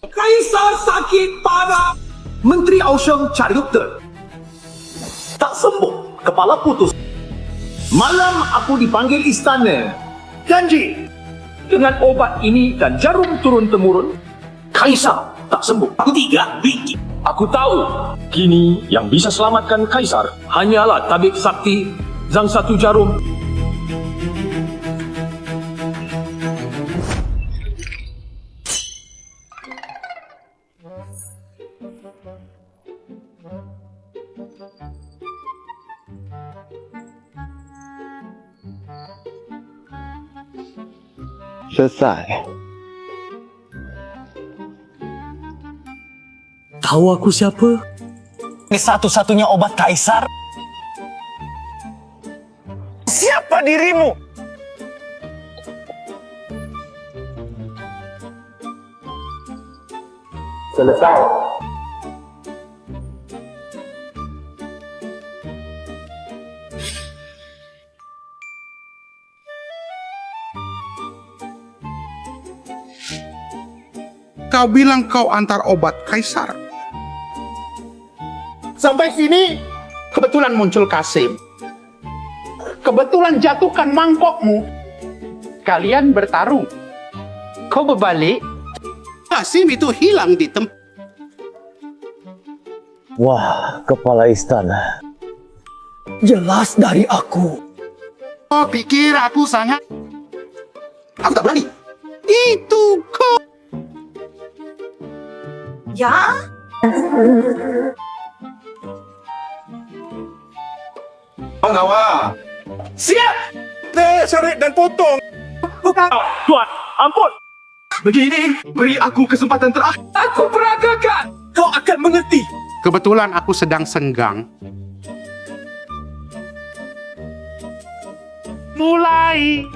Kaisar sakit parah. Menteri Ausyong cari dokter. Tak sembuh, kepala putus. Malam aku dipanggil istana. Janji, dengan obat ini dan jarum turun-temurun, Kaisar tak sembuh. 3 biji. Aku tahu, Kini yang bisa selamatkan Kaisar hanyalah tabib sakti Zang Satu Jarum. Selesai. Tahu aku siapa? Ini satu-satunya obat Kaisar. Siapa dirimu? Selesai. Kau bilang kau antar obat Kaisar. Sampai sini, kebetulan muncul Kasim. Kebetulan jatuhkan mangkokmu. Kalian bertarung. Kau berbalik. Kasim itu hilang di tempat. Wah, kepala istana. Jelas dari aku. Kau pikir aku sangat... Aku tak berani. Itu kau. Ya? Pengawa. Siap! Syarik dan potong. Tuan, ampun. Begini, beri aku kesempatan terakhir. Aku peragakan. Kau akan mengerti. Kebetulan aku sedang senggang. Mulai.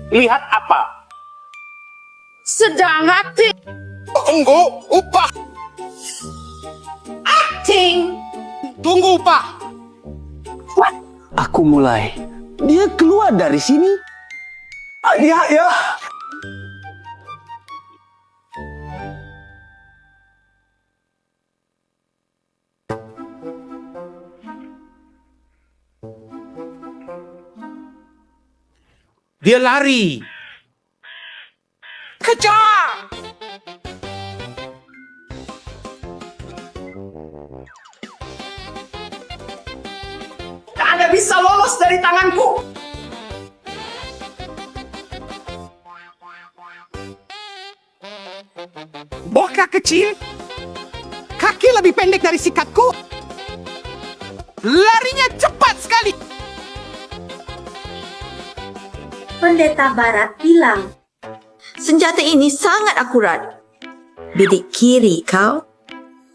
Lihat apa? Sedang akting. Tunggu upah. Ting. Tunggu upah. Aku mulai. Dia keluar dari sini. Ya. Dia lari. Kejar! Anda bisa lolos dari tanganku. Bocah kecil. Kaki lebih pendek dari sikatku. Larinya cepat sekali. Pendeta Barat bilang, senjata ini sangat akurat. Bidik kiri kau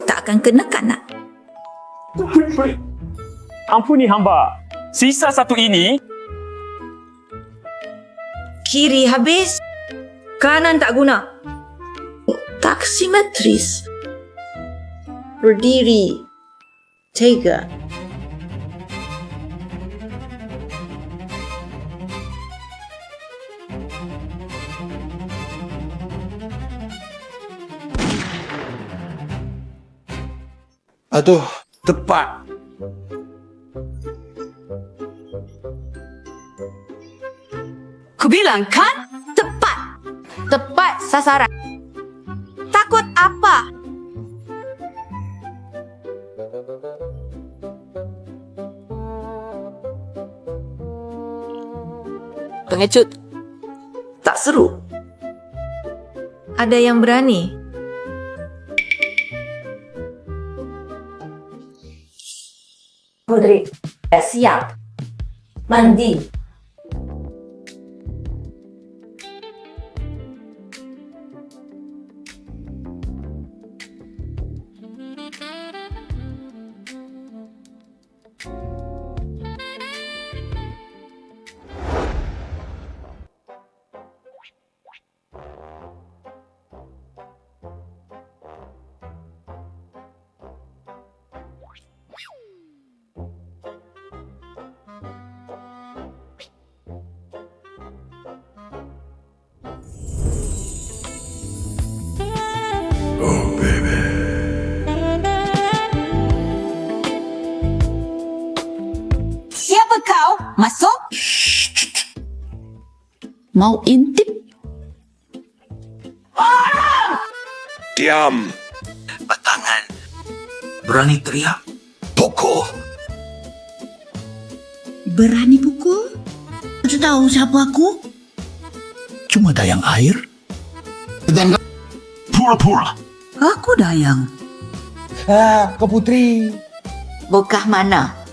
tak akan kena kanan. Ampuni hamba. Sisa satu ini Kiri habis, kanan tak guna. Tak simetris. Berdiri. Tega. Aduh, tepat. Kubilang kan? Tepat. Tepat sasaran. Takut apa? Pengecut. Tak seru. Ada yang berani? Putri, siap. Mandi. Apa kau? Masuk? Mau intip? Diam. Batangan. Berani teriak. Pukul. Berani pukul? Kau tahu siapa aku? Cuma dayang air. Dan Pura-pura. Aku Dayang. Kau putri. Bokah mana?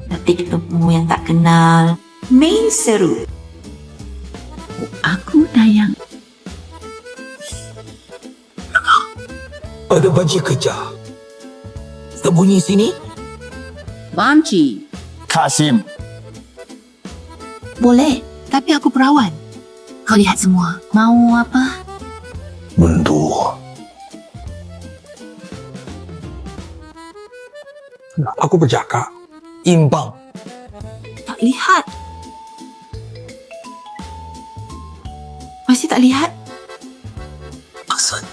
Nanti ketemu yang tak kenal. Main seru. Aku Dayang. Ada banci kejar. Sembunyi sini. Banci. Kasim. Boleh, tapi aku perawan. Kau lihat semua. Mau apa? Mundur. Aku berjaka. Imbang. Tak lihat. Masih tak lihat? Asal.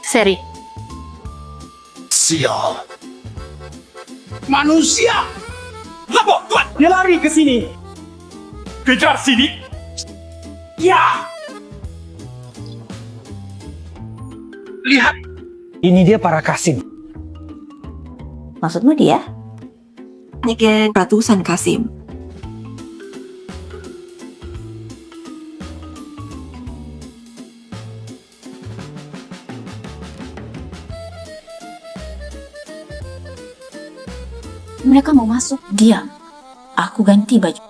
Seri. Sial. Manusia. Lapor, Tuan! Dia lari ke sini. Kejar sini. Ya! Lihat. Ini dia para Kasim. Maksudmu dia? Hanya ke ratusan Kasim. Mereka mau masuk. Diam. Aku ganti baju.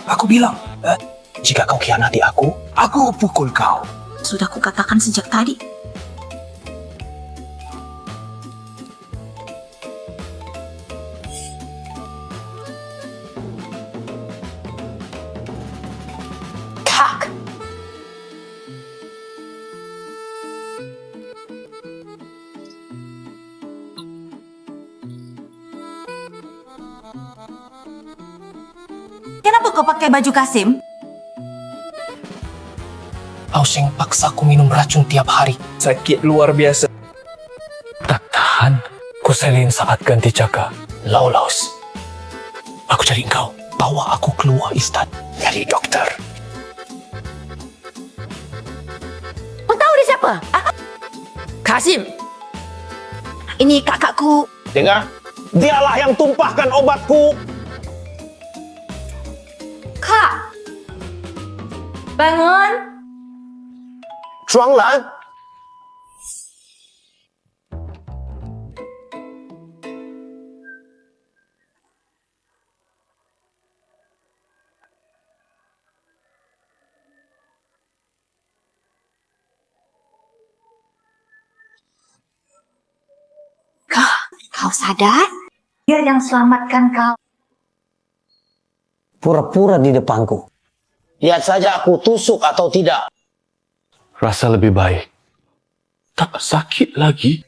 Aku bilang, jika kau khianati aku pukul kau. Sudah aku katakan sejak tadi. Kak. Kenapa kau pakai baju Kasim? Auseng paksa aku minum racun tiap hari. Sakit luar biasa. Tak tahan. Ku selin saat ganti jaga. Laus. Aku cari kau. Bawa aku keluar istat. Cari dokter. Kau tahu dia siapa? Kasim. Ini kakakku. Dengar? Dialah yang tumpahkan obatku. Kak. Bangun. 双兰， Kau sadar? Dia yang selamatkan kau. Pura-pura di depanku. lihat saja aku tusuk atau tidak. Rasa lebih baik. Tak sakit lagi.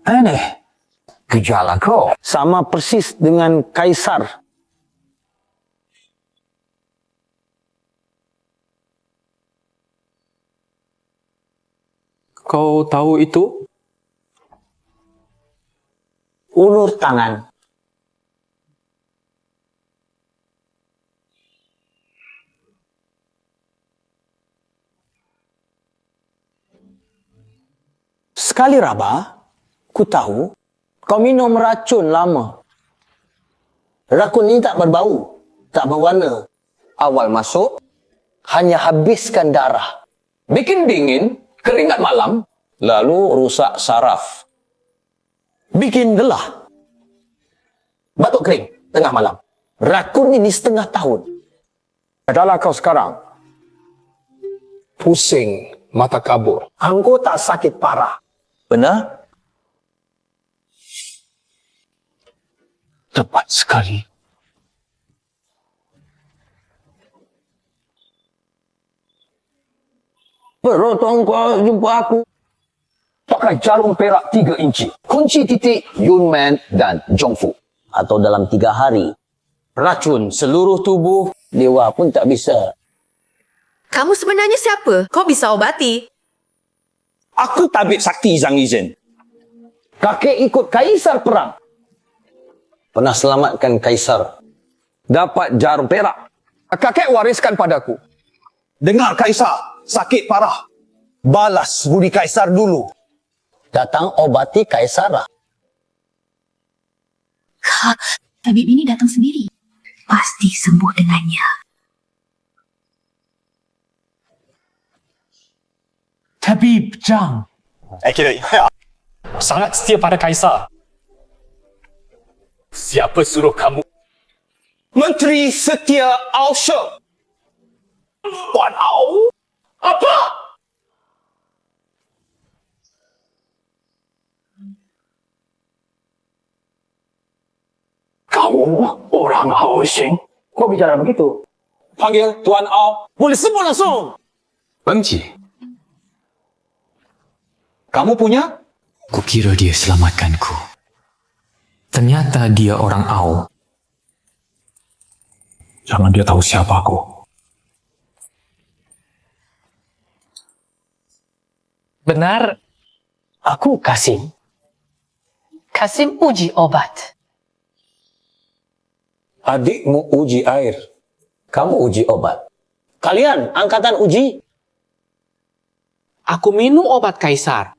Aneh. Gejala kau sama persis dengan Kaisar. Kau tahu itu? Ulur tangan. Sekali raba, ku tahu kau minum racun lama. Racun ini tak berbau, tak berwarna. Awal masuk, hanya habiskan darah. Bikin dingin, keringat malam, lalu rusak saraf. Bikin lelah. Batuk kering, tengah malam. Racun ini setengah tahun. Adalah kau sekarang. Pusing, mata kabur. Angko tak sakit parah. Benar? Tepat sekali. Berotong kau jumpa aku. Pakai jarum perak 3 inci. Kunci titik Yunman dan Jongfu. Atau dalam 3 hari. Racun seluruh tubuh, dewa pun tak bisa. Kamu sebenarnya siapa? Kau bisa obati. Aku tabib sakti Zhang Yizhen. Kakek ikut kaisar perang. Pernah selamatkan kaisar. Dapat jarum perak. Kakek wariskan padaku. Dengar kaisar, sakit parah. Balas budi kaisar dulu. Datang obati kaisar. Kak, tabib ini datang sendiri. Pasti sembuh dengannya. Tabib Zhang. Sangat setia pada kaisar. Siapa suruh kamu? Menteri Setia Ao Sheng. Tuan Au. Apa? Kamu orang Ao Sheng? Kok bicara begitu? Panggil Tuan Ao. Boleh semua langsung. Bangji, Kamu punya? kukira dia selamatkanku. Ternyata dia orang Ao. Jangan dia tahu siapa aku. Benar, Aku Kasim. Kasim uji obat. Adikmu uji air. Kamu uji obat. Kalian angkatan uji. Aku minum obat kaisar.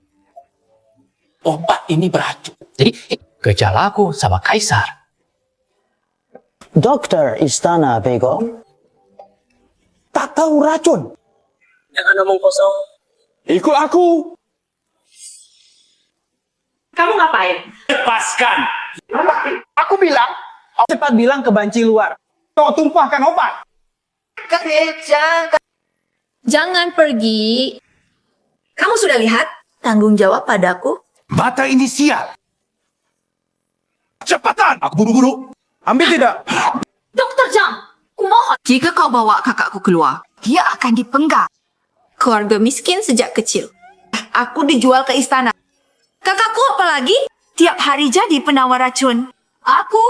Obat ini beracun. Jadi, gejala aku sama kaisar. Dokter Istana Begum. Tak tahu racun. Jangan ngomong kosong. Ikut aku. Kamu ngapain? Lepaskan. Aku bilang, cepat bilang ke banci luar. Kau tumpahkan obat. Jangan pergi. Kamu sudah lihat tanggung jawab padaku? Mata ini sial. Cepatan. Aku buru-buru. Ambil tidak? Dokter Zhang, kumohon. Jika kau bawa kakakku keluar, dia akan dipenggal. Keluarga miskin sejak kecil. Aku dijual ke istana. Kakakku apalagi? Tiap hari jadi penawar racun. Aku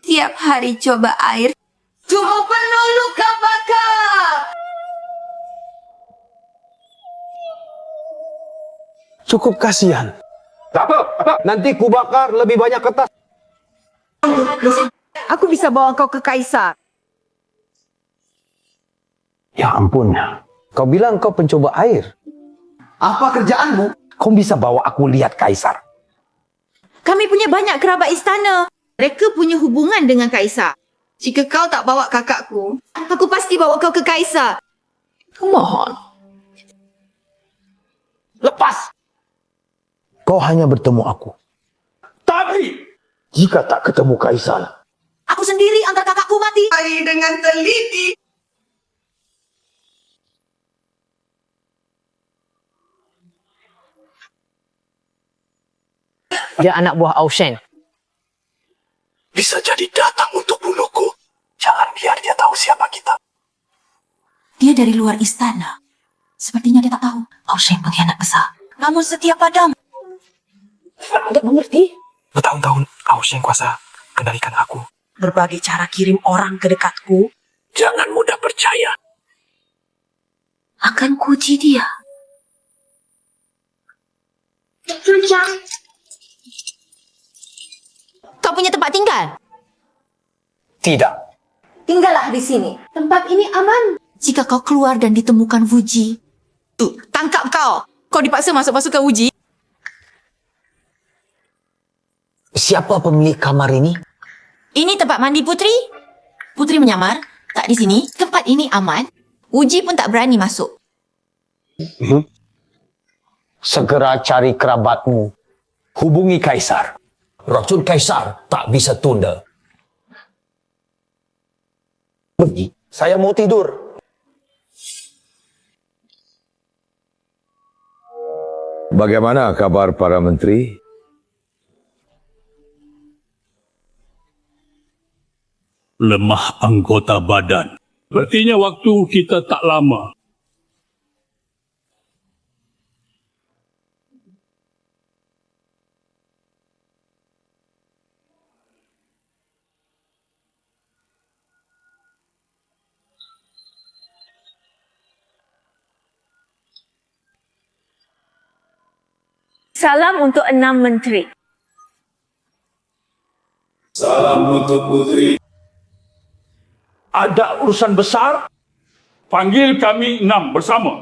tiap hari coba air. Cuma penuh luka bakar. Cukup kasihan. Tak apa. Nanti ku bakar lebih banyak kertas. Aku bisa bawa kau ke kaisar. Ya ampun. Kau bilang kau pencoba air. Apa kerjaanmu? Kau bisa bawa aku lihat kaisar. Kami punya banyak kerabat istana. Mereka punya hubungan dengan kaisar. Jika kau tak bawa kakakku, aku pasti bawa kau ke kaisar. Kumohon. Lepas. Kau hanya bertemu aku. Tapi Jika tak ketemu kaisar, Aku sendiri angkat kakakku mati. dengan teliti. Dia anak buah Ao Sheng. Bisa jadi datang untuk bunuhku. Jangan biar dia tahu siapa kita. Dia dari luar istana. Sepertinya dia tak tahu. Ao Sheng pengkhianat besar. Namun setia padamu. Tidak mengerti. Bertahun-tahun Ao Sheng kuasa kendalikan aku. Berbagai cara kirim orang ke dekatku. Jangan mudah percaya. Akan kuji dia. Kau punya tempat tinggal? tidak. Tinggallah di sini. Tempat ini aman. Jika kau keluar dan ditemukan Wuji, tangkap kau. Kau dipaksa masuk ke Wuji. Siapa pemilik kamar ini? Ini tempat mandi Putri. Putri menyamar. Tak di sini. Tempat ini aman. Wuji pun tak berani masuk. Segera cari kerabatmu. Hubungi kaisar. Racun kaisar tak bisa tunda. Pergi. Saya mau tidur. Bagaimana kabar para menteri? Lemah anggota badan. Sepertinya waktu kita tak lama. Salam untuk 6 menteri. Ada urusan besar? Panggil kami 6 bersama.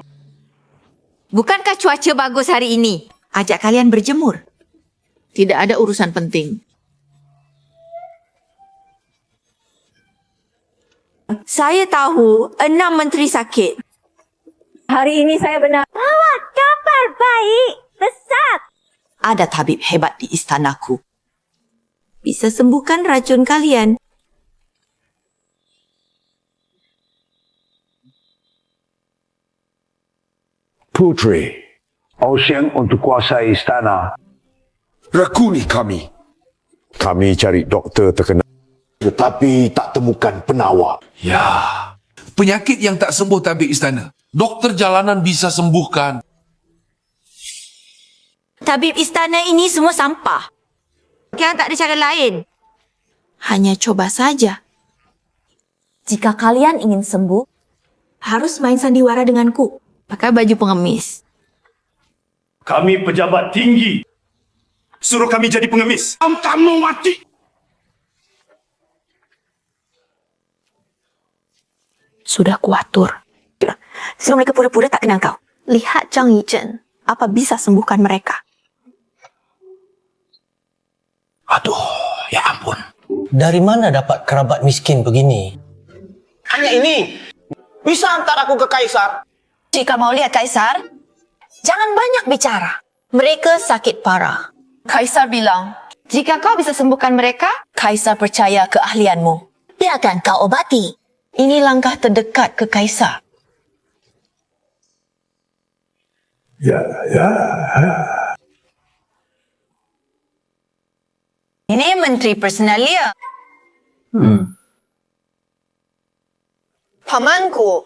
Bukankah cuaca bagus hari ini? Ajak kalian berjemur. Tidak ada urusan penting. Saya tahu 6 menteri sakit. Hari ini saya benar. Bawa kabar baik, besar. Ada tabib hebat di istanaku. Bisa sembuhkan racun kalian. Putri, Ocean untuk kuasai istana. Rakuni kami. Kami cari doktor terkenal, tetapi tak temukan penawar. Ya, penyakit yang tak sembuh tabib istana. Doktor jalanan bisa sembuhkan. Tabib istana ini semua sampah. Kalian tak ada cara lain. Hanya coba saja. Jika kalian ingin sembuh, harus main sandiwara denganku. Pakai baju pengemis. Kami pejabat tinggi. Suruh kami jadi pengemis. Kamu mati. Sudah kuatur. Sebelum mereka pura-pura tak kenal kau. Lihat Zhang Yizhen. Apa bisa sembuhkan mereka? Aduh, ya ampun. Dari mana dapat kerabat miskin begini? Hanya ini. Bisa antar aku ke Kaisar? Jika mau lihat Kaisar, jangan banyak bicara. Mereka sakit parah. Kaisar bilang, jika kau bisa sembuhkan mereka, Kaisar percaya keahlianmu. Dia akan kau obati. Ini langkah terdekat ke Kaisar. Ini menteri personalia. Pamanku.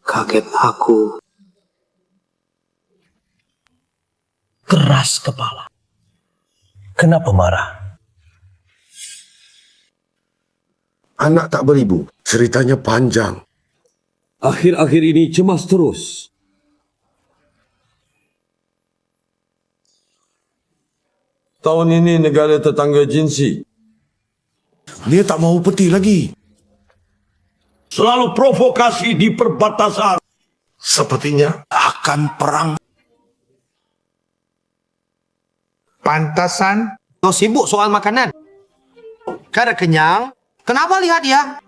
Kaget aku. Keras kepala. Kenapa marah? Anak tak beribu. Ceritanya panjang. Akhir-akhir ini cemas terus. Tahun ini negara tetangga jinsi. Dia tak mau peti lagi. Selalu provokasi di perbatasan. Sepertinya akan perang. Pantasan kau sibuk soal makanan. Kada kenyang, kenapa lihat dia?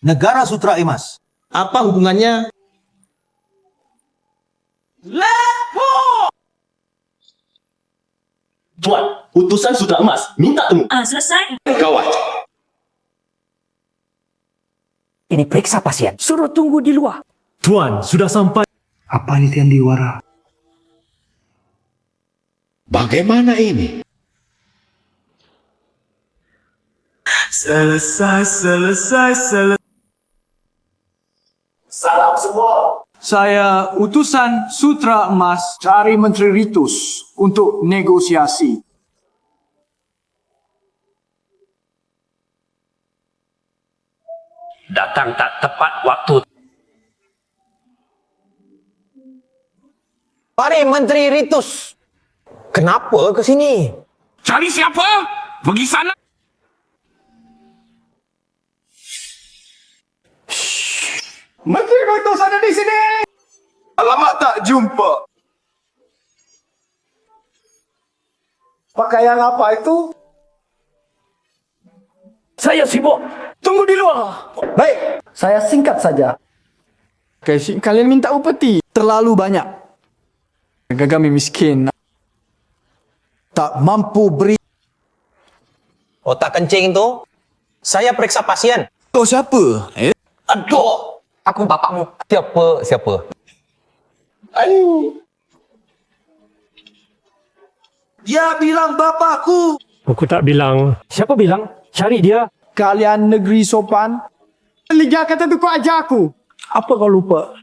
Negara Sutra Emas. Apa hubungannya? Tuan, utusan Sutra Emas. Minta temu. Selesai. Gawat. Ini periksa pasien. Suruh tunggu di luar. Tuan, sudah sampai. Apa ini Tian Diwara? Bagaimana ini? Selesai. Salam semua. Saya utusan Sutra Emas cari Menteri Ritus untuk negosiasi. Datang tak tepat waktu. Mari Menteri Ritus. Kenapa ke sini? Cari siapa? Pergi sana. Menteri Ritus ada di sini. Alamak tak jumpa. Pakaian apa itu? Saya sibuk. Tunggu di luar. Baik, saya singkat saja. Kalian minta upeti. Terlalu banyak. Kami miskin. Tak mampu beri. Otak kencing tu. Saya periksa pasien. Kau siapa? Aduh. Aku bapakmu. Siapa? Dia bilang bapakku. Aku tak bilang. Siapa bilang? Cari dia. Kalian negeri sopan. Liga kata tu kau ajar aku. Apa kau lupa?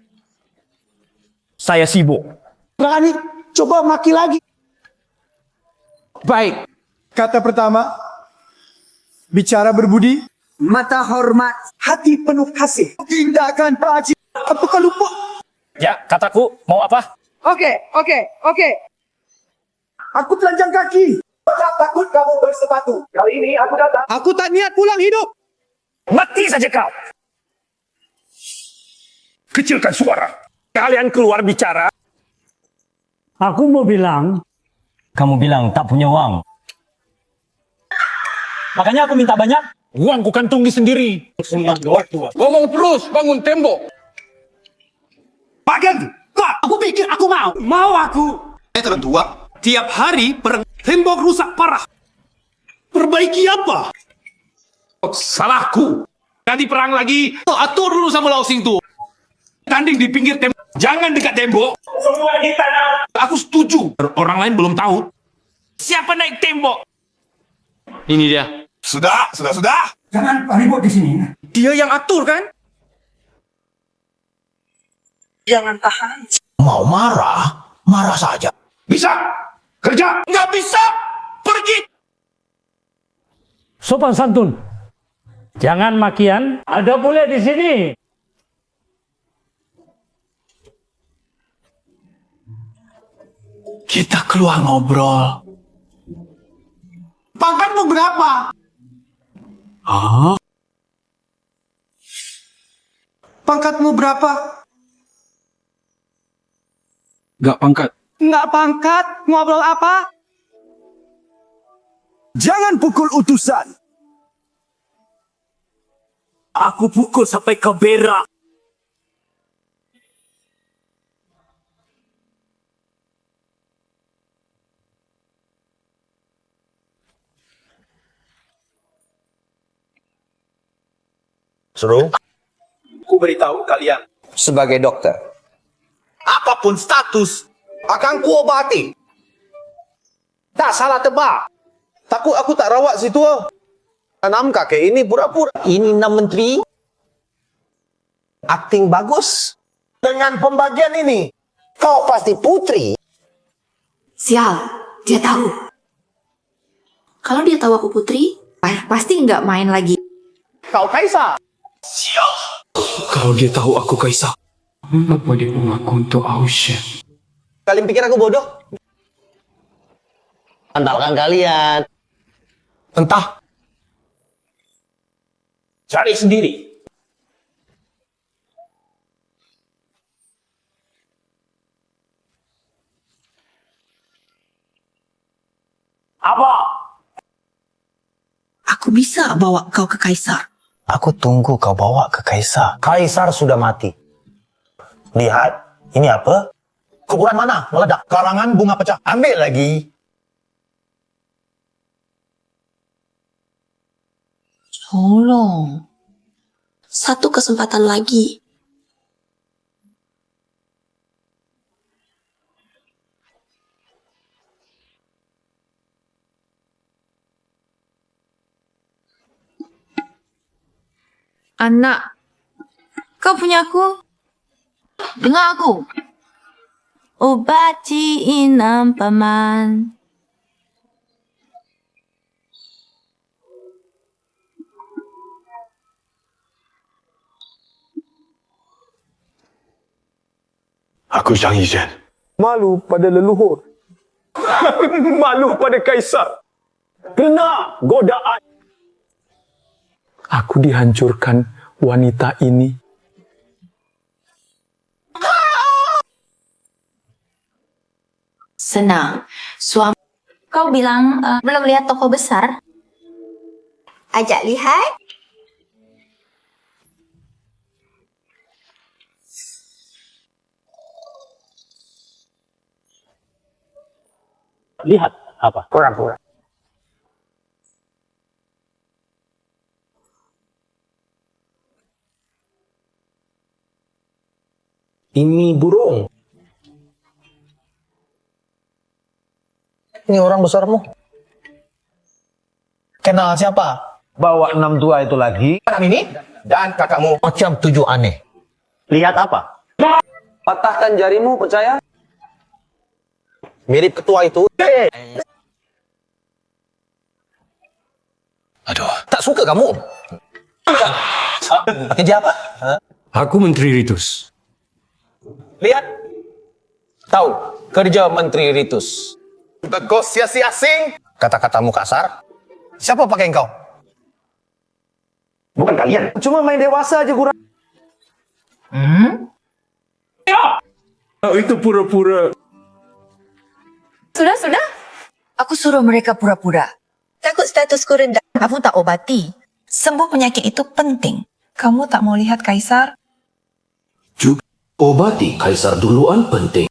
Saya sibuk. Berani coba maki lagi. Baik. Kata pertama. Bicara berbudi. Mata hormat, hati penuh kasih. Tindakan Pak Haji. Apa kau lupa? Ya, kataku, mau apa? Oke. Aku telanjang kaki. Tak takut kamu bersepatu. Kali ini aku datang. Aku tak niat pulang hidup. Mati saja kau! Kecilkan suara. Kalian keluar bicara. Aku mau bilang. Kamu bilang tak punya uang. Makanya aku minta banyak. Uang ku kantongi sendiri. Ngomong terus, bangun tembok. Pak Geng, aku pikir aku mau. Mau aku. Tertua, tiap hari tembok rusak parah. Perbaiki apa? Salahku. Nanti perang lagi. Atur dulu sama Laosing tuh. Tanding di pinggir tembok. Jangan dekat tembok. Semua di tanah. Aku setuju. Orang lain belum tahu. Siapa naik tembok? Ini dia. Sudah. Jangan ribut di sini. Dia yang atur kan? Jangan tahan. Mau marah? Marah saja. Bisa? Kerja? Nggak bisa. Pergi. Sopan santun. Jangan makian. Ada boleh di sini. Kita keluar ngobrol. Pangkatmu berapa? Hah? Pangkatmu berapa? Nggak pangkat. Nggak pangkat. Ngobrol apa? Jangan pukul utusan. Aku pukul sampai kau berak. Seru. Ku beritahu kalian. Sebagai dokter, Apapun status, akan ku obati. Tak salah tebak. Takut aku tak rawat situ. Tanam kakek ini pura-pura. Ini 6 menteri. Akting bagus. Dengan pembagian ini, kau pasti putri. Sial, dia tahu. Kalau dia tahu aku putri, pasti nggak main lagi. Kau kaisar. Kalau dia tahu aku kaisar, apa dia mengaku untuk Aushen? Kalian pikir aku bodoh? Andalkan kalian. entah. Cari sendiri. Apa? Aku bisa bawa kau ke Kaisar. Aku tunggu kau bawa ke Kaisar. Kaisar sudah mati. Lihat, ini apa? Kuburan mana? Meledak. Karangan bunga pecah. Ambil lagi. Tolong. Satu kesempatan lagi. Anak, kau punya aku? Dengar aku. Obati inam paman. Aku Zhang Yizhen. Malu pada leluhur. Malu pada kaisar. Kena godaan. Aku dihancurkan wanita ini. Senang. Suami. Kau bilang belum lihat toko besar? Ajak lihat. Lihat apa? Pura-pura. Ini burung. Ini orang besarmu. Kenal siapa? Bawa 6 tua itu lagi. Anak ini dan kakakmu. Macam 7 aneh. Lihat apa? Patahkan jarimu, percaya? Mirip ketua itu. Aduh. Tak suka kamu? Kerja apa? Aku Menteri Ritus. Lihat. Tahu kerja Menteri Ritus. Negosiasi asing. Kata-katamu kasar. Siapa pakai engkau? Bukan kalian. Cuma main dewasa aja kurang. Itu pura-pura. Sudah. Aku suruh mereka pura-pura. Takut statusku rendah. Kamu tak obati. Sembuh penyakit itu penting. Kamu tak mau lihat Kaisar? Juga obati Kaisar duluan penting.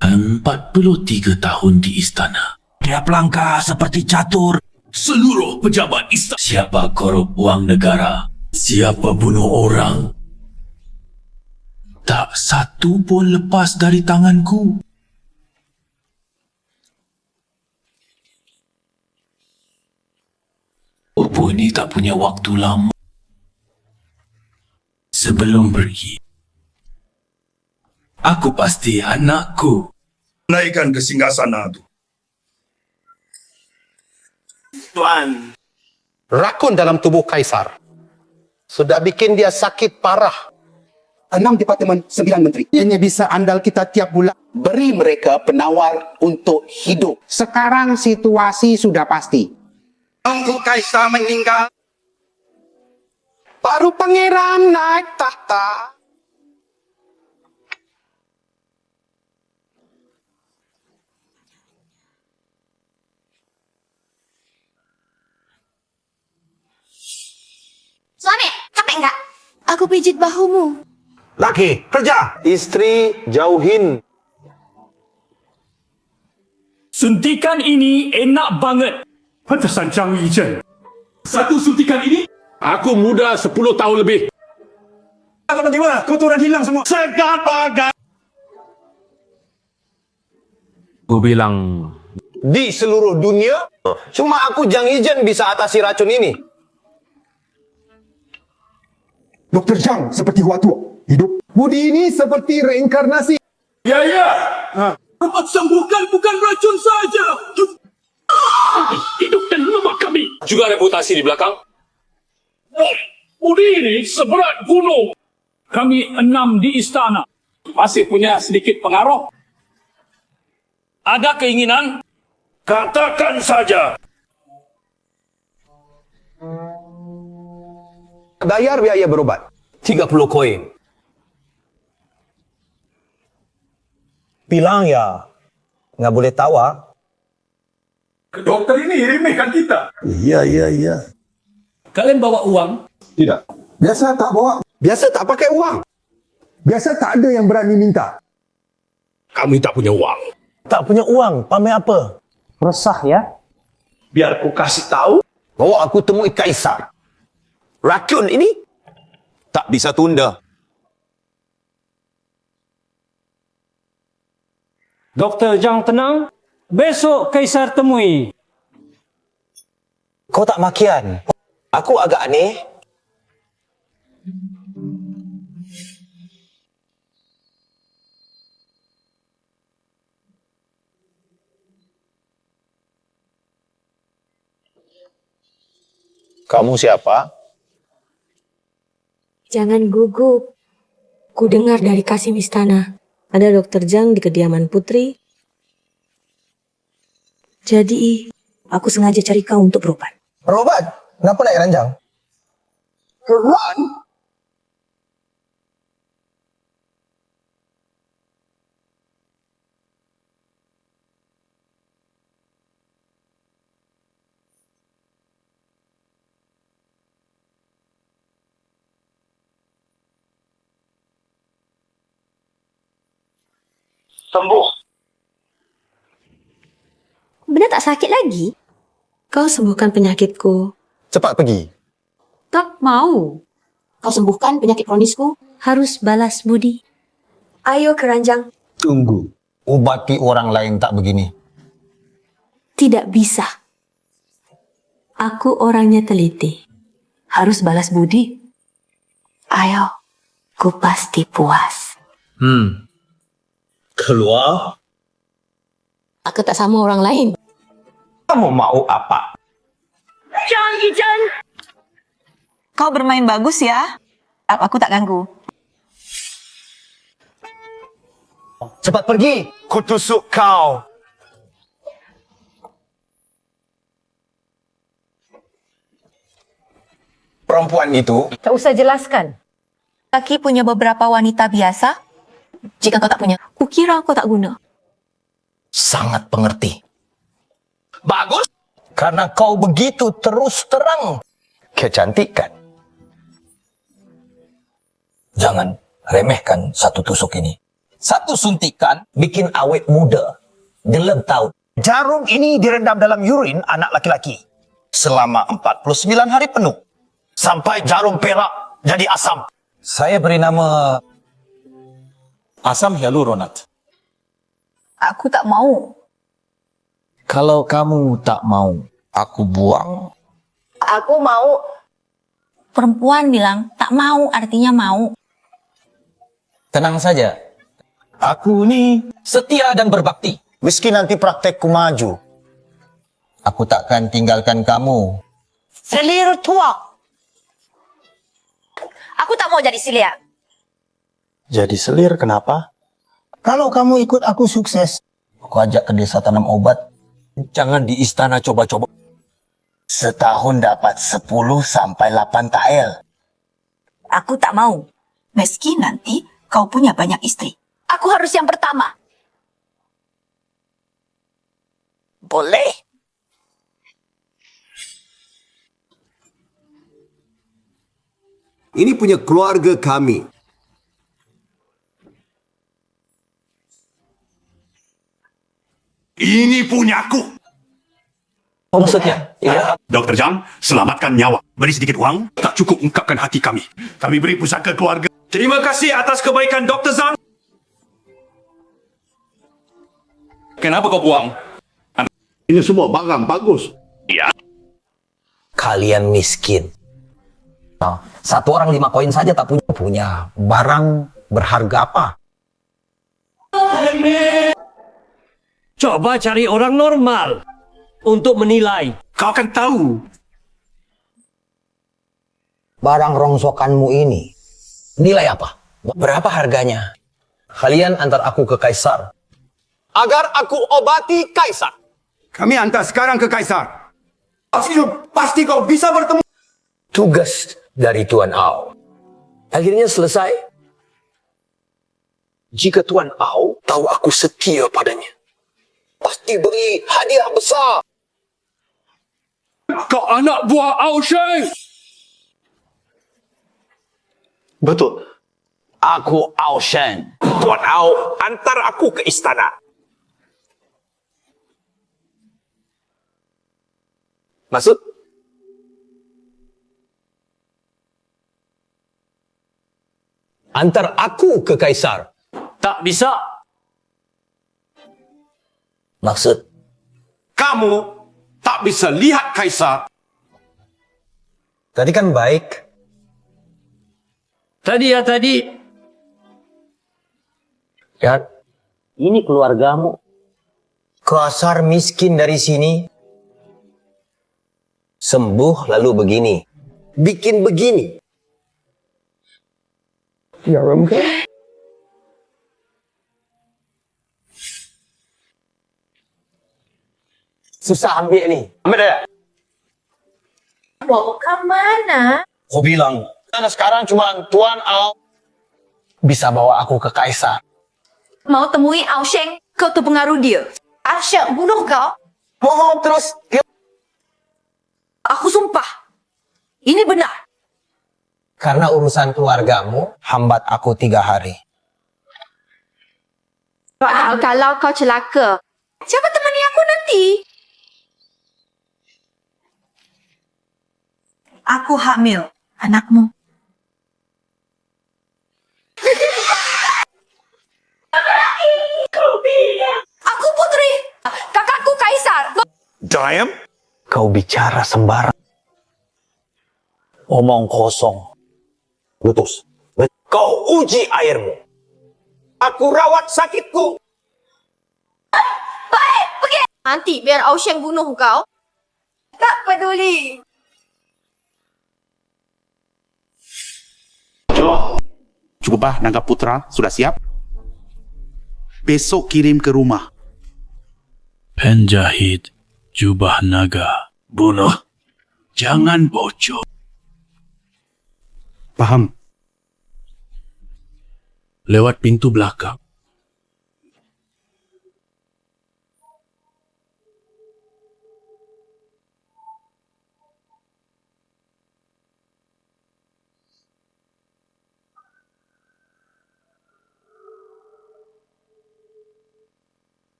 Empat 43 tahun di istana. Dia pelangka seperti catur. Seluruh pejabat istana. Siapa korup wang negara? Siapa bunuh orang? Tak satu pun lepas dari tanganku. Opo ni tak punya waktu lama. Sebelum pergi, aku pasti anakku. Naikkan ke singgasana tu. Tuan. Rakun dalam tubuh Kaisar sudah bikin dia sakit parah. 6 departemen, 9 menteri. Hanya bisa andal kita tiap bulan. Beri mereka penawar untuk hidup. Sekarang situasi sudah pasti. Tunggu Kaisar meninggal. Baru pangeran naik tahta. Suami, capek enggak? Aku pijit bahumu. Laki, kerja. Istri, jauhin. Suntikan ini enak banget. Pantesan Zhang Yizhen. Satu suntikan ini, aku muda 10 tahun lebih. Kau nanti mana? Kotoran hilang semua. Segat-bagat. Aku bilang, Di seluruh dunia, cuma aku Zhang Yizhen bisa atasi racun ini. Dr. Zhang seperti Huatua. Hidup. Budi ini seperti reinkarnasi. ya. Dapat sembuhkan bukan racun saja. Hidup dan lemak kami. Juga reputasi di belakang. Budi ini seberat gunung. Kami 6 di istana. Masih punya sedikit pengaruh. Ada keinginan? Katakan saja. Bayar biaya berobat. 30 koin. Bilang ya, nggak boleh tawar. Dokter ini remehkan kita. Iya. Kalian bawa uang? Tidak. Biasa tak bawa. Biasa tak pakai uang. Biasa tak ada yang berani minta. Kami tak punya uang. Tak punya uang, pamer apa? Resah ya. Biar ku kasih tahu. Bawa aku temui Kaisar. Racun ini tak bisa tunda. Doktor Zhang tenang. Besok Kaisar temui. Kau tak makian. Aku agak aneh. Kamu siapa? Jangan gugup. Ku dengar dari Kasim Istana. Ada Dokter Zhang di kediaman Putri. Jadi, aku sengaja cari kau untuk berobat. Berobat? Kenapa naik ranjang? Keran? Sembuh. Benar tak sakit lagi? Kau sembuhkan penyakitku. Cepat pergi. Tak mau. Kau sembuhkan penyakit kronisku. Harus balas budi. Ayo keranjang. Tunggu. Obati orang lain tak begini. Tidak bisa. Aku orangnya teliti. Harus balas budi. Ayo. Ku pasti puas. Keluar. Aku tak sama orang lain. Kamu mau apa? Kau bermain bagus ya. Aku tak ganggu. Cepat pergi. Kutusuk kau. Perempuan itu Tak usah jelaskan. Laki punya beberapa wanita biasa. Jika kau tak punya, kukira kau tak guna. sangat pengerti. Bagus. Karena kau begitu terus terang kecantikan. Jangan remehkan satu tusuk ini. Satu suntikan bikin awet muda. Dalam tahun. Jarum ini direndam dalam urin anak laki-laki. Selama 49 hari penuh. Sampai jarum perak jadi asam. Saya beri nama asam hyaluronat. Aku tak mau. Kalau kamu tak mau, aku buang. Aku mau. Perempuan bilang tak mau artinya mau. Tenang saja. Aku ini setia dan berbakti. Meski nanti praktekku maju, aku takkan tinggalkan kamu. Selir tua. Aku tak mau jadi silia. Jadi selir kenapa? Kalau kamu ikut aku sukses, aku ajak ke desa tanam obat. Jangan di istana coba-coba. Setahun dapat 10 sampai 8 tael. Aku tak mau. Meski nanti kau punya banyak istri. Aku harus yang pertama. Boleh. Ini punya keluarga kami. Ini punyaku. Maksudnya? Ya. Dr. Zhang, selamatkan nyawa. Beri sedikit uang, tak cukup ungkapkan hati kami. Kami beri pusaka keluarga. Terima kasih atas kebaikan Dr. Zhang. Kenapa kau buang? Ini semua barang bagus. Ya. Kalian miskin. Nah, satu orang 5 koin saja tak punya. Barang berharga apa? Coba cari orang normal untuk menilai. Kau akan tahu. Barang rongsokanmu ini nilai apa? Berapa harganya? Kalian antar aku ke Kaisar. Agar aku obati Kaisar. Kami hantar sekarang ke Kaisar. Pasti kau bisa bertemu. Tugas dari Tuan Ao akhirnya selesai. Jika Tuan Ao tahu aku setia padanya, pasti beri hadiah besar. Kau anak buah Ao Sheng. Betul. Aku Ao Shen. Tuan Ao antar aku ke istana. Masuk. Antar aku ke Kaisar. Tak bisa. Maksud? Kamu tak bisa lihat Kaisar. Tadi kan baik. Tadi. Ya, ini keluargamu. Kaisar miskin dari sini. Sembuh lalu begini. Bikin begini. Ya, Ramka. Susah ambil ni. Ambil dah. Mau ke mana? Kau bilang, karena sekarang cuma Tuan Ao bisa bawa aku ke Kaisar. Mau temui Ao Sheng, kau terpengaruh dia. Ao Sheng bunuh kau. Bohong terus. Aku sumpah. Ini benar. Karena urusan keluargamu, hambat aku 3 hari. Kalau kau celaka, siapa temani aku nanti? Aku hamil. Anakmu. Aku putri. Kakakku Kaisar. Diam. Kau bicara sembarang. Omong kosong. Lutus. Kau uji airmu. Aku rawat sakitku. Baik, pergi. Nanti biar Ao Sheng bunuh kau. Tak peduli. Bojo. Cuba bah, Naga Putra, sudah siap? Besok kirim ke rumah. Penjahit jubah naga. Bunuh. Jangan bocor. Paham. Lewat pintu belakang.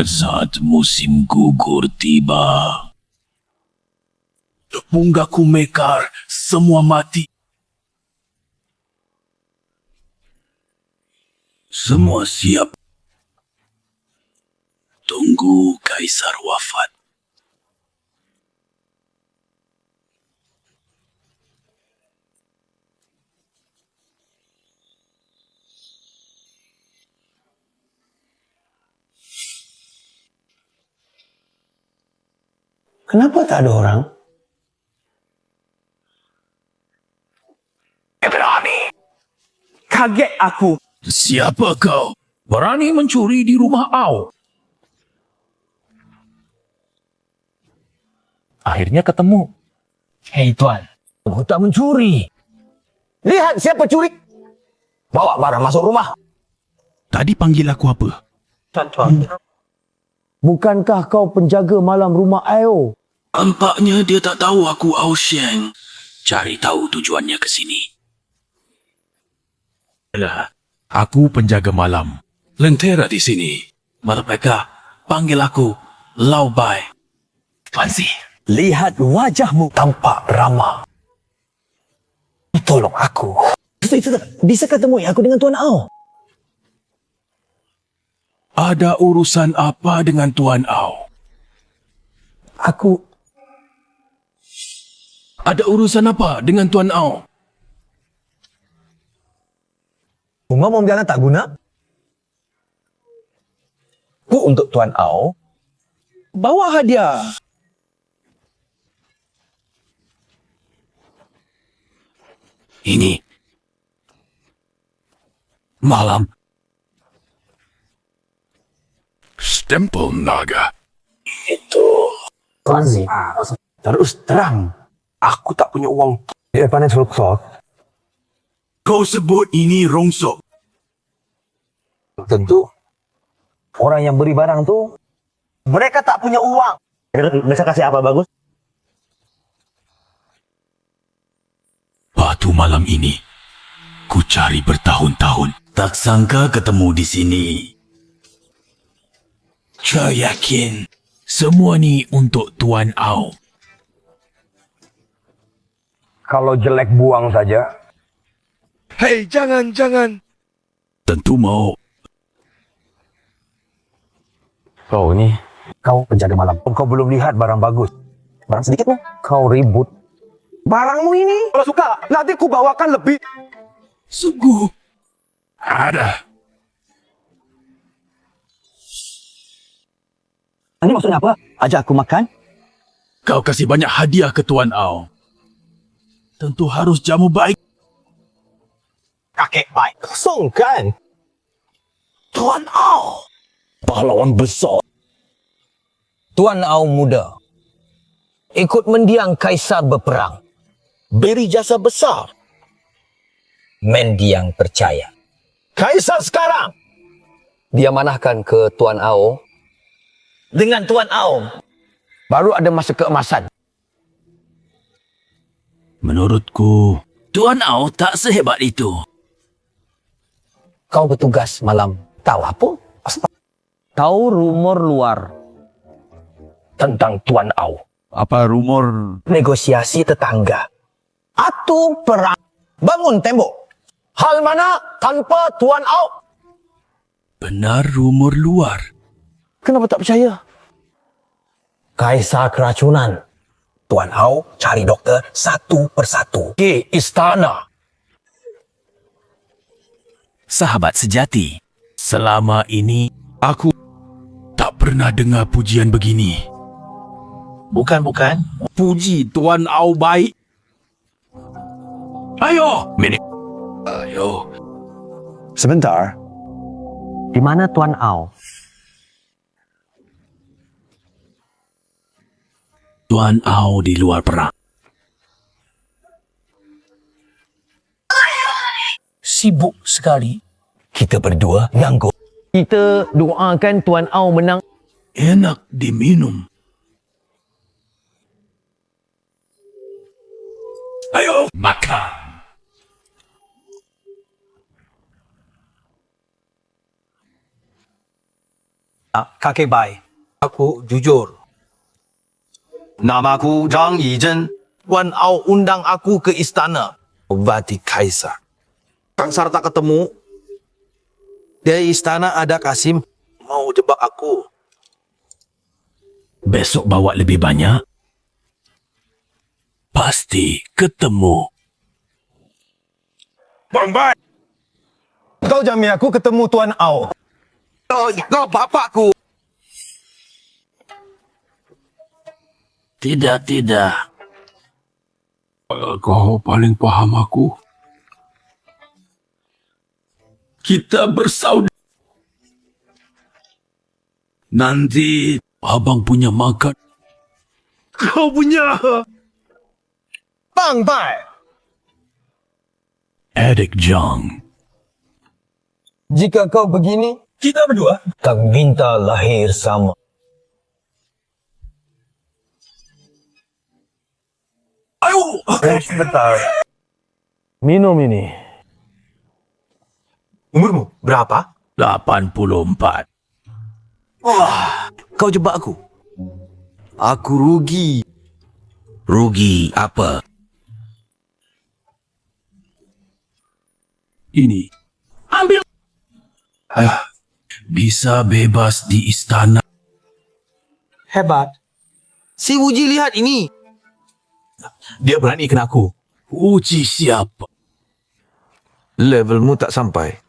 Saat musim gugur tiba. Punggakku mekar, semua mati. Semua siap. Tunggu Kaisar wafat. Kenapa tak ada orang? Berani. Kaget aku. Siapa kau? Berani mencuri di rumah Au? Akhirnya ketemu. Hei tuan, aku tak mencuri. Lihat siapa curi. Bawa barang masuk rumah. Tadi panggil aku apa? Tuan. Bukankah kau penjaga malam rumah Ao? Tampaknya dia tak tahu aku Ao Sheng. Cari tahu tujuannya ke sini. Aku penjaga malam. Lentera di sini. Mereka panggil aku Lau Bai. Fancy. Lihat wajahmu tampak ramah. Tolong aku. Bisa ketemu aku dengan Tuan Ao? Ada urusan apa dengan Tuan Ao? Ada urusan apa dengan Tuan Ao? Ngomong jalan tak guna. Untuk Tuan Ao, bawa hadiah. Ini malam. Stempel naga. Itu. Fancy. Terus terang. Aku tak punya uang. Dia pandai rongsok. Kau sebut ini rongsok. Tentu. Orang yang beri barang tu, mereka tak punya uang. Mereka kasih apa bagus? Batu malam ini, ku cari bertahun-tahun. Tak sangka ketemu di sini. Saya yakin semua ni untuk Tuan Ao. Kalau jelek buang saja. Hei, jangan. Tentu mau. Kau penjaga malam. Kau belum lihat barang bagus. Barang sedikit mu. Kau ribut. Barangmu ini, kalau suka, nanti ku bawakan lebih. Sungguh. Ada. Ini maksudnya apa? Ajak aku makan? Kau kasih banyak hadiah ke Tuan Ao. Tentu harus jamu baik. Kakek baik. Kosong kan? Tuan Ao. Pahlawan besar. Tuan Ao muda. Ikut mendiang Kaisar berperang. Beri jasa besar. Mendiang percaya. Kaisar sekarang. Dia manahkan ke Tuan Ao. Dengan Tuan Ao, baru ada masa keemasan. Menurutku, Tuan Ao tak sehebat itu. Kau bertugas malam. Tahu apa? Tahu rumor luar tentang Tuan Ao. Apa rumor? Negosiasi tetangga. Atau perang. Bangun tembok. Hal mana tanpa Tuan Ao? Benar rumor luar. Kenapa tak percaya? Kaisar keracunan. Tuan Ao cari doktor satu persatu. Ke istana. Sahabat sejati, selama ini aku tak pernah dengar pujian begini. Bukan. Puji Tuan Ao baik. Ayo, Minik. Ayo. Sebentar. Di mana Tuan Au? Tuan Au di luar perang. Sibuk sekali. Kita berdua ganggu. Kita doakan Tuan Au menang. Enak diminum. Ayo, makan. Kakek Bai, aku jujur. Namaku Zhang Yizhen. Tuan Au undang aku ke istana. Obati Kaisar. Kaisar tak ketemu. Di istana ada Kasim. Mau jebak aku. Besok bawa lebih banyak. Pasti ketemu. Bang Bai. Kau jamin aku ketemu Tuan Au. Kau bapakku. Tidak. Kau paling paham aku. Kita bersaudara. Nanti abang punya makan. Kau punya. Bang Bai. Adik Zhang. Jika kau begini, kita berdua tak minta lahir sama. Ayo. Sebentar. Minum ini. Umurmu berapa? 84. Wah, kau jebak aku. Aku rugi. Rugi apa? Ini. Ambil. Bisa bebas di istana. Hebat. Si Wuji lihat ini. Dia berani kena aku. Uji siapa? Levelmu tak sampai.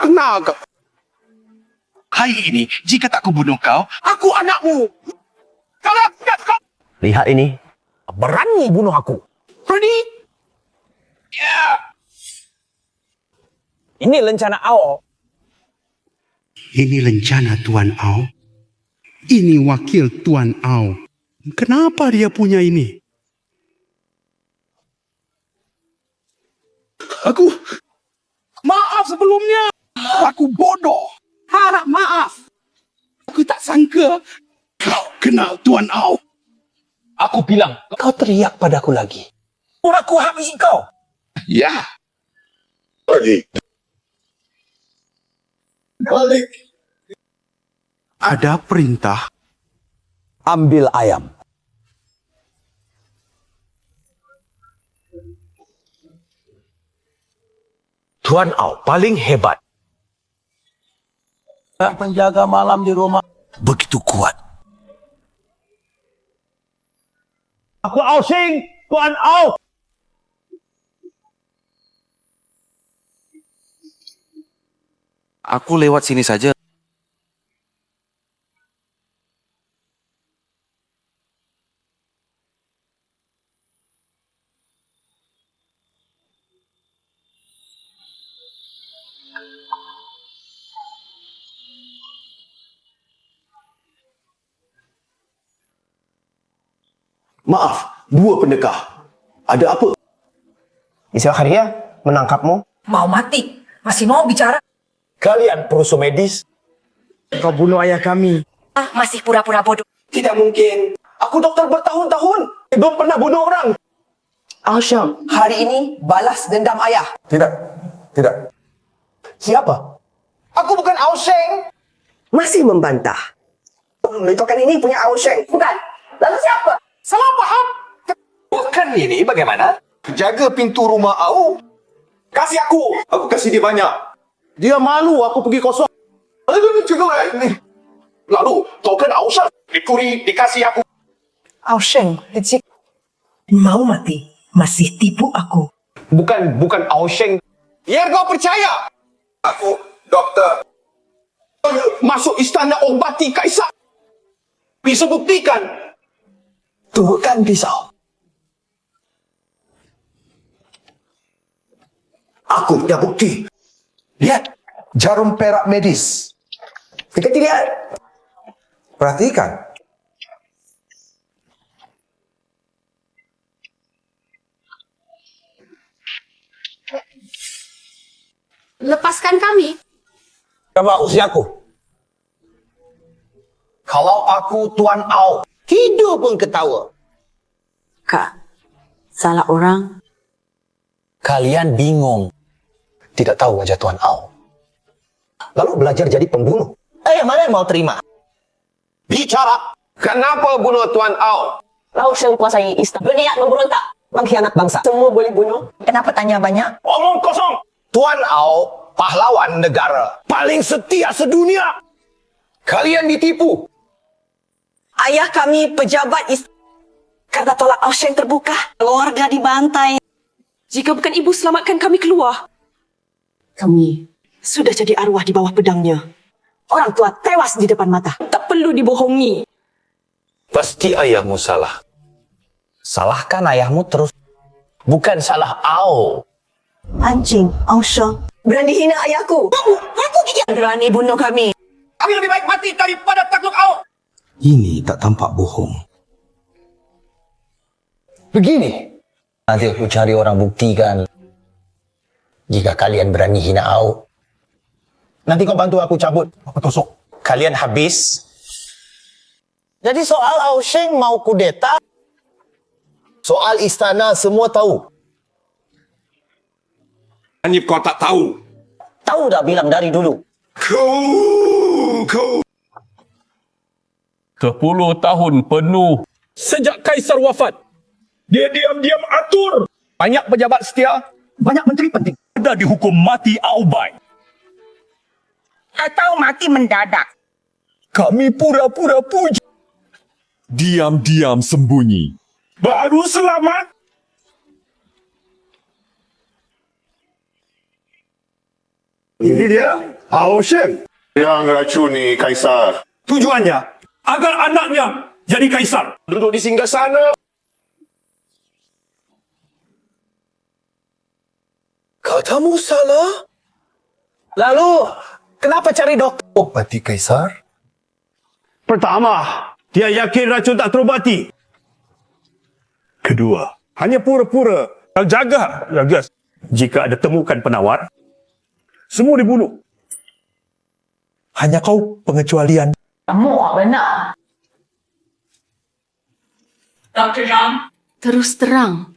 Kenapa kau? Hari ini, jika tak kubunuh kau, aku anakmu. Kalau kau... Lihat ini. Berani bunuh aku. Berani? Ya. Ini rencana Au. Ini rencana Tuan Au. Ini wakil Tuan Au. Kenapa dia punya ini? Aku... Maaf sebelumnya. Aku bodoh. Harap maaf. Aku tak sangka kau kenal Tuan Au. Aku bilang, kau teriak padaku lagi. Aku habis kau. Ya. Balik. Ada perintah. Ambil ayam. Tuan Au paling hebat. Penjaga malam di rumah begitu kuat. Aku Au Sing, Tuan Au. Aku lewat sini saja. Maaf, dua pendekar. Ada apa? Isyak Haria menangkapmu. Mau mati? Masih mau bicara? Kalian perusahaan medis? Kau bunuh ayah kami. Masih pura-pura bodoh. Tidak mungkin. Aku dokter bertahun-tahun. Belum pernah bunuh orang. Ausheng, hari ini balas dendam ayah. Tidak. Tidak. Siapa? Aku bukan Ausheng. Masih membantah. Menunjukkan ini punya Ausheng. Bukan. Lalu siapa? Salah paham. Bukan ini bagaimana? Jaga pintu rumah Au. Kasih aku. Aku kasih dia banyak. Dia malu aku pergi kosong. Lalu, token Ausheng dicuri, dikasih aku. Ausheng, licik. Mau mati. Masih tipu aku. Bukan Ausheng. Biar kau percaya. Aku dokter. Masuk istana obati kaisar. Bisa buktikan. Tubuhkan pisau. Aku punya bukti. Lihat. Jarum perak medis. Kita lihat. Perhatikan. Lepaskan kami. Coba usiaku. Kalau aku Tuan Au, hidup pun ketawa. Kak, salah orang. Kalian bingung. Tidak tahu wajah Tuan Au. Lalu belajar jadi pembunuh. Mana yang mau terima? Bicara. Kenapa bunuh Tuan Au? Ausheng kuasai istana. Berniat memberontak. Mengkhianat bangsa. Semua boleh bunuh. Kenapa tanya banyak? Omong kosong. Tuan Au, pahlawan negara. Paling setia sedunia. Kalian ditipu. Ayah kami pejabat karena tolak Ausheng terbuka. Keluarga dibantai. Jika bukan ibu selamatkan kami keluar. Kami sudah jadi arwah di bawah pedangnya. Orang tua tewas di depan mata. Tak perlu dibohongi. Pasti ayahmu salah. Salahkan ayahmu terus. Bukan salah Au. Anjing, Ausheng. Berani hina ayahku. Aku gigit. Berani bunuh kami. Kami lebih baik mati daripada takluk Au. Ini tak tampak bohong. Begini. Nanti aku cari orang buktikan. Jika kalian berani hina Au. Nanti kau bantu aku cabut. Aku tusuk. Kalian habis. Jadi soal Ausheng mau kudeta. Soal istana semua tahu. Hanya kau tak tahu. Tahu dah bilang dari dulu. Kau. 10 tahun penuh. Sejak Kaisar wafat, dia diam-diam atur. Banyak pejabat setia, banyak menteri penting. Ada dihukum mati Aubai. Atau mati mendadak. Kami pura-pura puji. Diam-diam sembunyi. Baru selamat. Ini dia, Ausheng yang racuni Kaisar. Tujuannya agar anaknya jadi kaisar. Duduk di singgasana. Katamu salah. Lalu, kenapa cari dokter? Obati kaisar? Pertama, dia yakin racun tak terobati. Kedua, hanya pura-pura. Jaga. Jika ada temukan penawar, semua dibunuh. Hanya kau pengecualian. Kamu benar. Dr. John. Terus terang.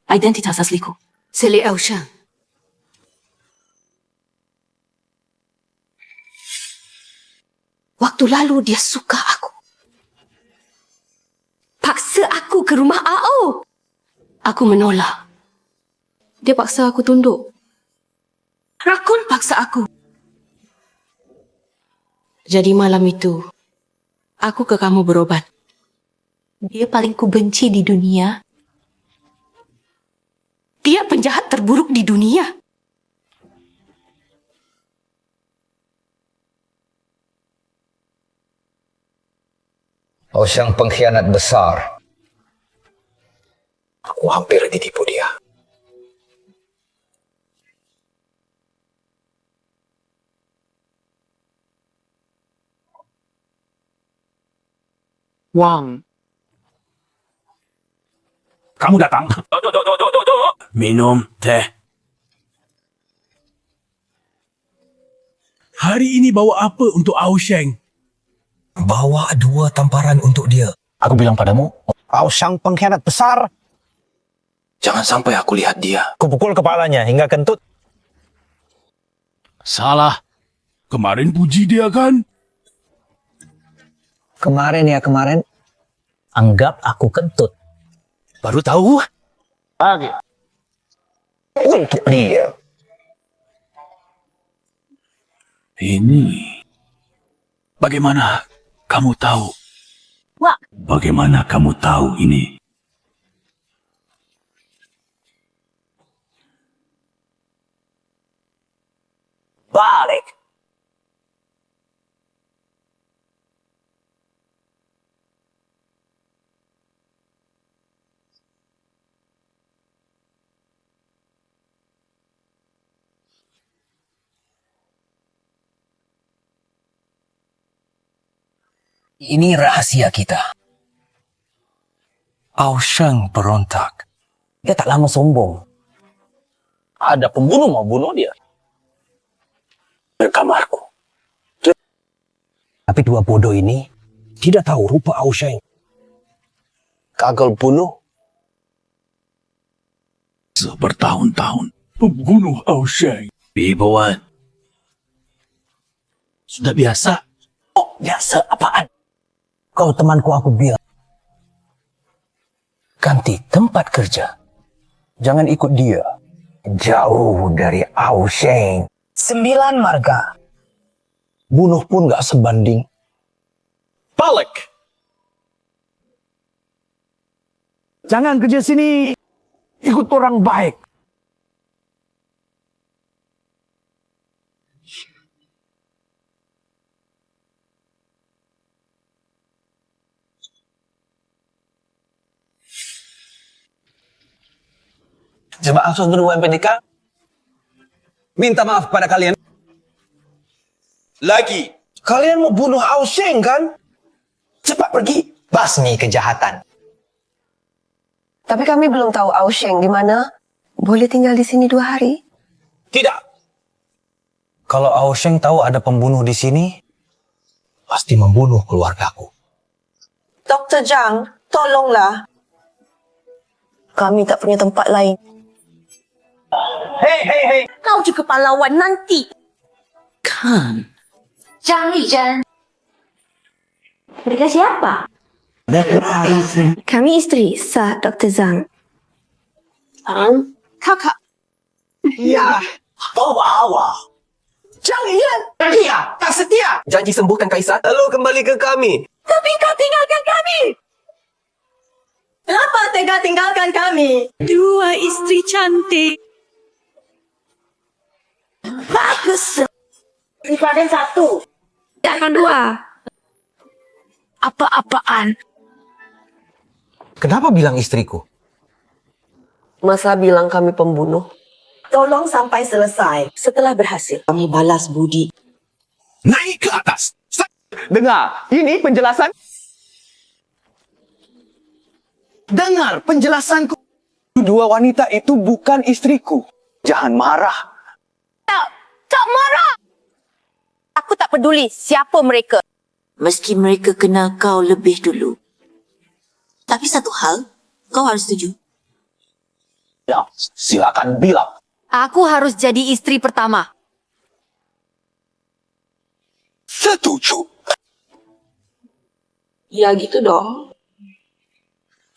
Identitas asliku. Seli Ausheng. Waktu lalu dia suka aku. Paksa aku ke rumah Au. Aku menolak. Dia paksa aku tunduk. Rakun paksa aku. Jadi malam itu, aku ke kamu berobat. Dia paling kubenci di dunia. Dia penjahat terburuk di dunia. Ausheng pengkhianat besar. Aku hampir ditipu dia. Wang. Kamu datang. Minum teh. hari ini bawa apa untuk Ao Sheng? Bawa 2 tamparan untuk dia. Aku bilang padamu, Ao Sheng pengkhianat besar. Jangan sampai aku lihat dia. Aku pukul kepalanya hingga kentut. Salah. Kemarin puji dia kan? Kemarin. Anggap aku kentut. Baru tahu. Lagi. Untuk dia. Ini. Bagaimana kamu tahu? Wak. Bagaimana kamu tahu ini? Balik. Ini rahasia kita. Ao Sheng berontak. Dia tak lama sombong. Ada pembunuh mau bunuh dia. Di kamarku. Tapi 2 bodoh ini tidak tahu rupa Ao Sheng. Gagal bunuh. Bertahun-tahun pembunuh Ao Sheng. Bibawan. Sudah biasa. Oh, biasa apaan? Kau temanku, aku bilang. Ganti tempat kerja. Jangan ikut dia. Jauh dari Ao Sheng. 9 marga. Bunuh pun gak sebanding. Balik! Jangan kerja sini. Ikut orang baik. Jemaah saudara UMPDK, minta maaf pada kalian. Lagi, kalian mau bunuh Ao Sheng kan? Cepat pergi, basmi kejahatan. Tapi kami belum tahu Ao Sheng di mana. Boleh tinggal di sini 2 hari? Tidak. Kalau Ao Sheng tahu ada pembunuh di sini, pasti membunuh keluargaku. Dr. Zhang, tolonglah. Kami tak punya tempat lain. Hei. Kau juga pahlawan nanti. Kan. Zhang Lizhen. Mereka siapa? Kami isteri sah Dr. Zhang. Kakak. Ya, bawa. Zhang Yan. Dia tak setia. Janji sembuhkan Kaisar, lalu kembali ke kami. Tapi kau tinggalkan kami. Kenapa tega tinggalkan kami? 2 isteri cantik. Bagus. Daripada 1. Jangan 2. Apa-apaan? Kenapa bilang istriku? Masa bilang kami pembunuh? Tolong sampai selesai. Setelah berhasil, kami balas budi. Naik ke atas. Dengar, ini penjelasan. Dengar penjelasanku. 2 wanita itu bukan istriku. Jangan marah. Tak marah! Aku tak peduli siapa mereka. Meski mereka kenal kau lebih dulu. Tapi satu hal, kau harus setuju. Ya, silakan bilang. Aku harus jadi istri pertama. Setuju. Ya gitu dong.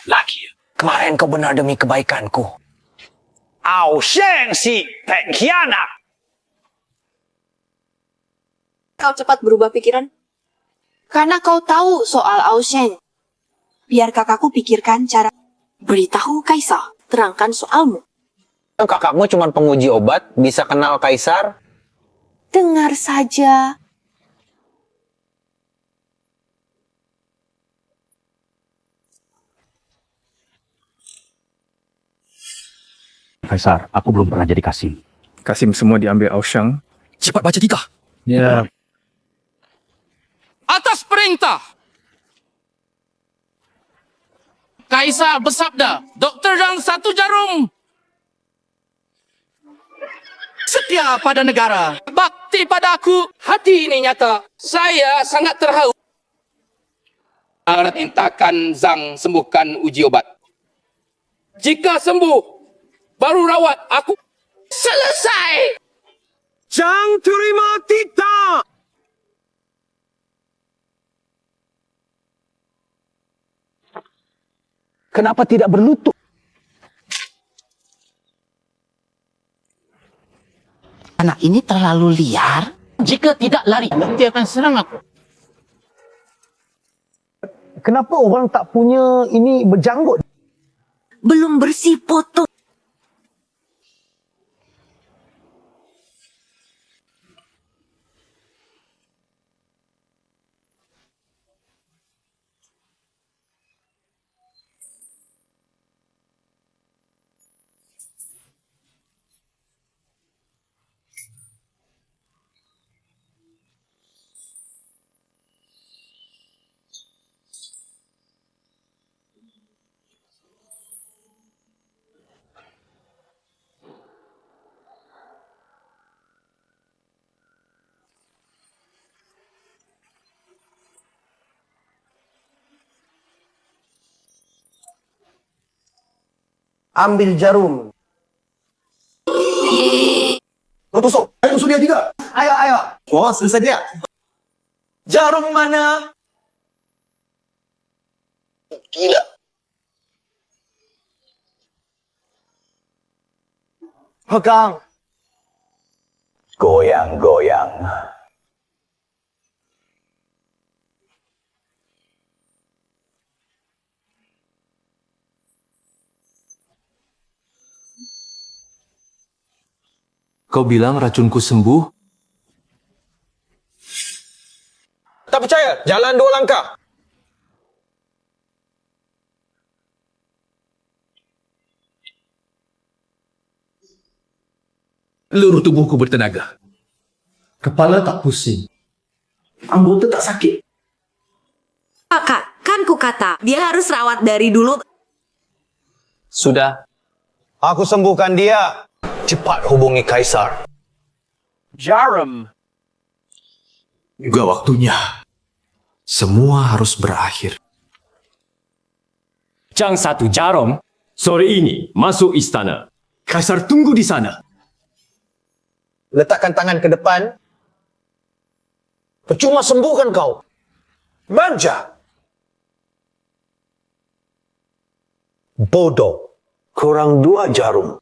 Lagi, kemarin kau benar demi kebaikanku. Ao Sheng si pengkhianat. Kau cepat berubah pikiran. Karena kau tahu soal Ao Sheng. Biar kakakku pikirkan cara beritahu Kaisar. Terangkan soalmu. Kakakmu cuma penguji obat, bisa kenal Kaisar? Dengar saja. Kaisar, aku belum pernah jadi Kasim. Kasim semua diambil Ao Sheng. Cepat baca titah. Ya. Atas perintah Kaisar bersabda, Dr. Zhang 1 jarum. Setia pada negara. Bakti padaku. Hati ini nyata. Saya sangat terharu. Mintakan Zhang sembuhkan uji obat. Jika sembuh, baru rawat aku. Selesai. Zhang terima titah. Kenapa tidak berlutut? Anak ini terlalu liar. Jika tidak lari, dia akan serang aku. Kenapa orang tak punya ini berjanggut? Belum bersih foto. Ambil jarum. Kau tusuk. Ayo tusuk dia juga. Ayo. Oh, selesai dia. Jarum mana? Gila. Pegang. Goyang-goyang. Kau bilang racunku sembuh? Tak percaya? Jalan 2 langkah. Seluruh tubuhku bertenaga. Kepala tak pusing. Anggota tak sakit. Kak, kan ku kata, dia harus rawat dari dulu. Sudah. Aku sembuhkan dia. Cepat hubungi Kaisar. Jarum. Juga waktunya. Semua harus berakhir. Chang satu jarum. Sore ini masuk istana. Kaisar tunggu di sana. Letakkan tangan ke depan. Percuma sembuhkan kau. Manja. Bodoh. Kurang 2 jarum.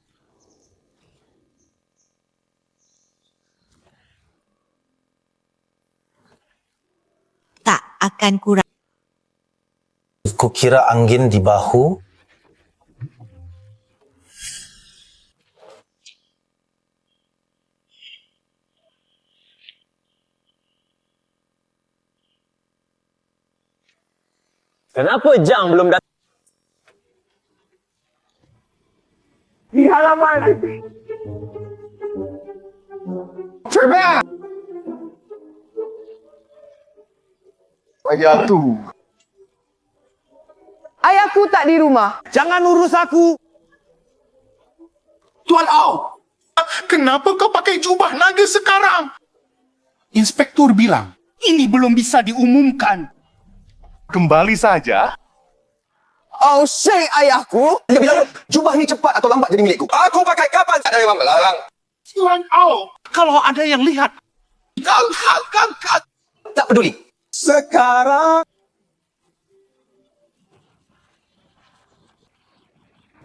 Tak akan kurang. Kukira angin di bahu. Kenapa Jang belum datang? Di halaman. Cepat. Ayah tu. Ayahku tak di rumah. Jangan urus aku. Tuan Au, kenapa kau pakai jubah naga sekarang? Inspektur bilang, ini belum bisa diumumkan. Kembali saja. Oh, Syekh ayahku. Dia bilang, jubah ni cepat atau lambat jadi milikku. Aku pakai kapan tak ada yang melarang. Tuan Au, kalau ada yang lihat, Tak peduli. Sekarang.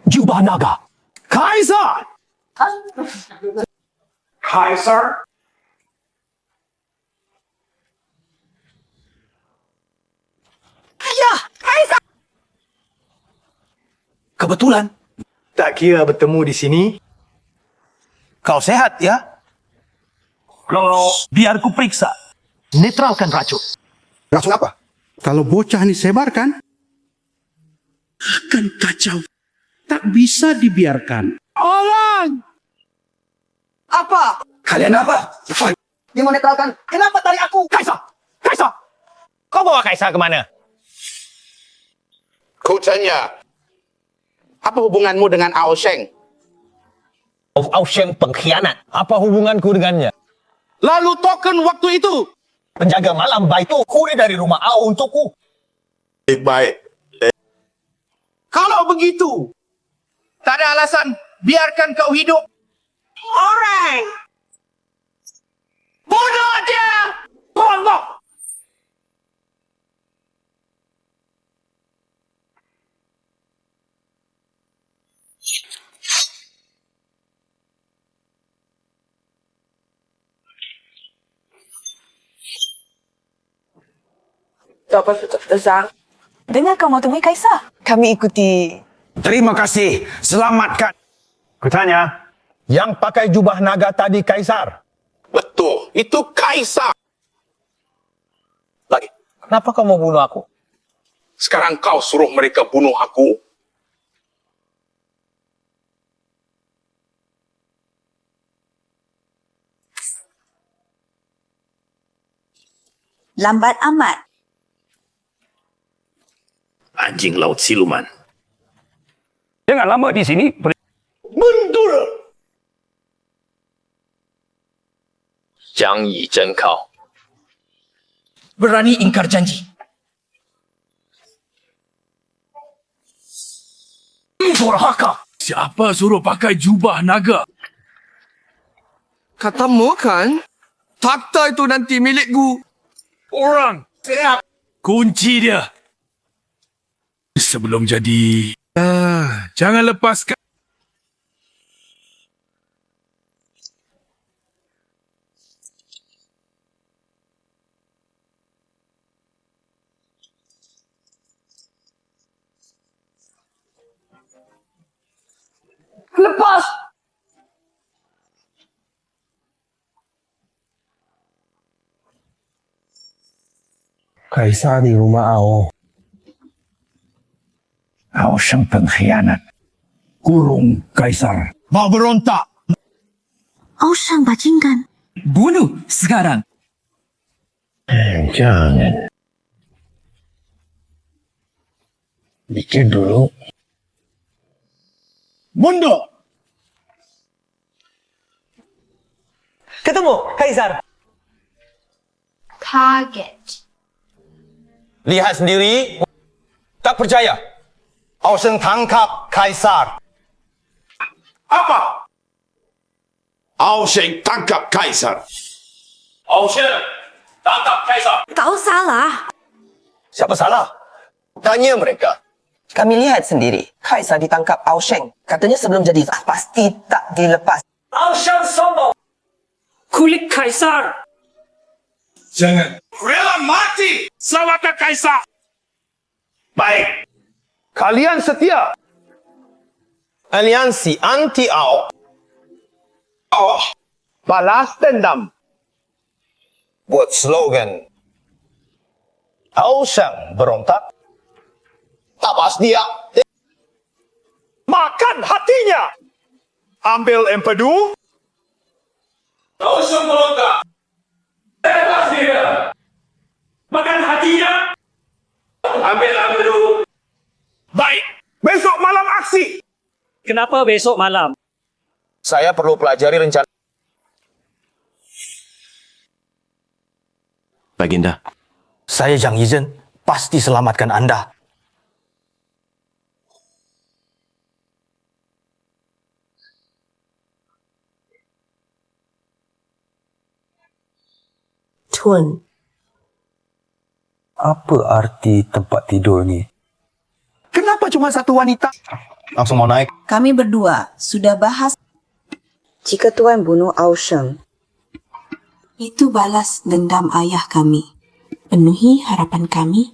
Jubah naga. Kaisar. Kaisar. Ayah, Kaisar. Kebetulan. Tak kira bertemu di sini. Kau sehat ya? Kalau biar ku periksa. Netralkan racun. Racun apa? Kalau bocah ini sebarkan, akan kacau. Tak bisa dibiarkan. Orang! Apa? Kalian apa? Dia mau netralkan. Kenapa tarik aku? Kaisar. Kaisar. Kau bawa Kaisar ke mana? Kau tanya, apa hubunganmu dengan Ao Sheng? Ausheng pengkhianat. Apa hubunganku dengannya? Lalu token waktu itu. Penjaga malam baik itu kuri dari rumah Au untukku. Baik. Kalau begitu, tak ada alasan biarkan kau hidup. Orang! Bunuh dia! Tolong! Dapat Zhang. Dengar kau mau temui Kaisar. Kami ikuti. Terima kasih. Selamatkan. Kutanya, yang pakai jubah naga tadi Kaisar? Betul, itu Kaisar. Lagi, kenapa kau mau bunuh aku? Sekarang kau suruh mereka bunuh aku. Lambat amat. Anjing laut siluman. Jangan lama di sini. Mundur! Jiang Yi Zhen Kao. Berani ingkar janji. Durhaka. Siapa suruh pakai jubah naga? Katamu kan, takhta itu nanti milikku. Orang. Siap. Kunci dia. Sebelum jadi... jangan lepaskan. Lepas! Kaisar di rumah Ao. Ausheng pengkhianat. Kurung Kaisar. Mau berontak? Ausheng bajingan. Bunuh sekarang. Jangan. Pikir dulu. Mundur! Ketemu, Kaisar. Target. Lihat sendiri. Tak percaya. Ausheng tangkap Kaisar. Apa? Ausheng tangkap Kaisar. Ausheng, tangkap Kaisar. Kau salah. Siapa salah? Tanya mereka. Kami lihat sendiri. Kaisar ditangkap Ausheng. Katanya sebelum jadi pasti tak dilepas. Ausheng sombong. Kulit Kaisar. Jangan. Rela mati. Selamatkan Kaisar. Baik. Kalian setia. Aliansi anti-Au. Oh. Balas dendam. Buat slogan. Ausheng berontak. Tapas dia. Makan hatinya. Ambil empedu. Ausheng berontak. Bebas dia. Makan hatinya. Ambil dulu. Baik. Besok malam aksi. Kenapa besok malam? Saya perlu pelajari rencana. Baginda. Saya Jiang Yizhen pasti selamatkan Anda. Tuan. Apa arti tempat tidur ni? Kenapa cuma satu wanita? Langsung mau naik. Kami berdua sudah bahas. Jika Tuan bunuh Ausheng, Itu balas dendam ayah kami. Penuhi harapan kami.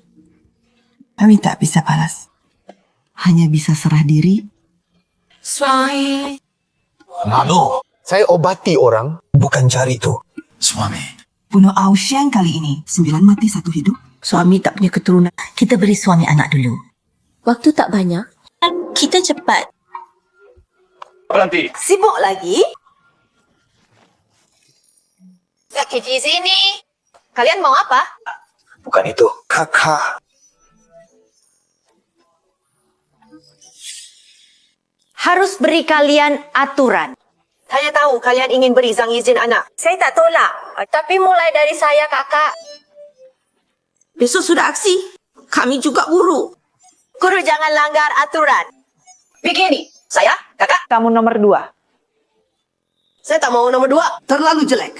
kami tak bisa balas. Hanya bisa serah diri. Suami. Lalu, saya obati orang, bukan cari itu. Suami. Bunuh Ausheng kali ini. 9 mati 1 hidup. Suami tak punya keturunan. Kita beri suami anak dulu. Waktu tak banyak. Kita cepat. Berhenti. Sibuk lagi? Sakit di sini. Kalian mau apa? Bukan itu. Kakak. Harus beri kalian aturan. Saya tahu kalian ingin beri Zhang izin anak. Saya tak tolak. Tapi mulai dari saya, kakak. Besok sudah aksi. Kami juga guru. Guru jangan langgar aturan. Begini, saya, kakak. Kamu nomor 2. Saya tak mau nomor 2. Terlalu jelek.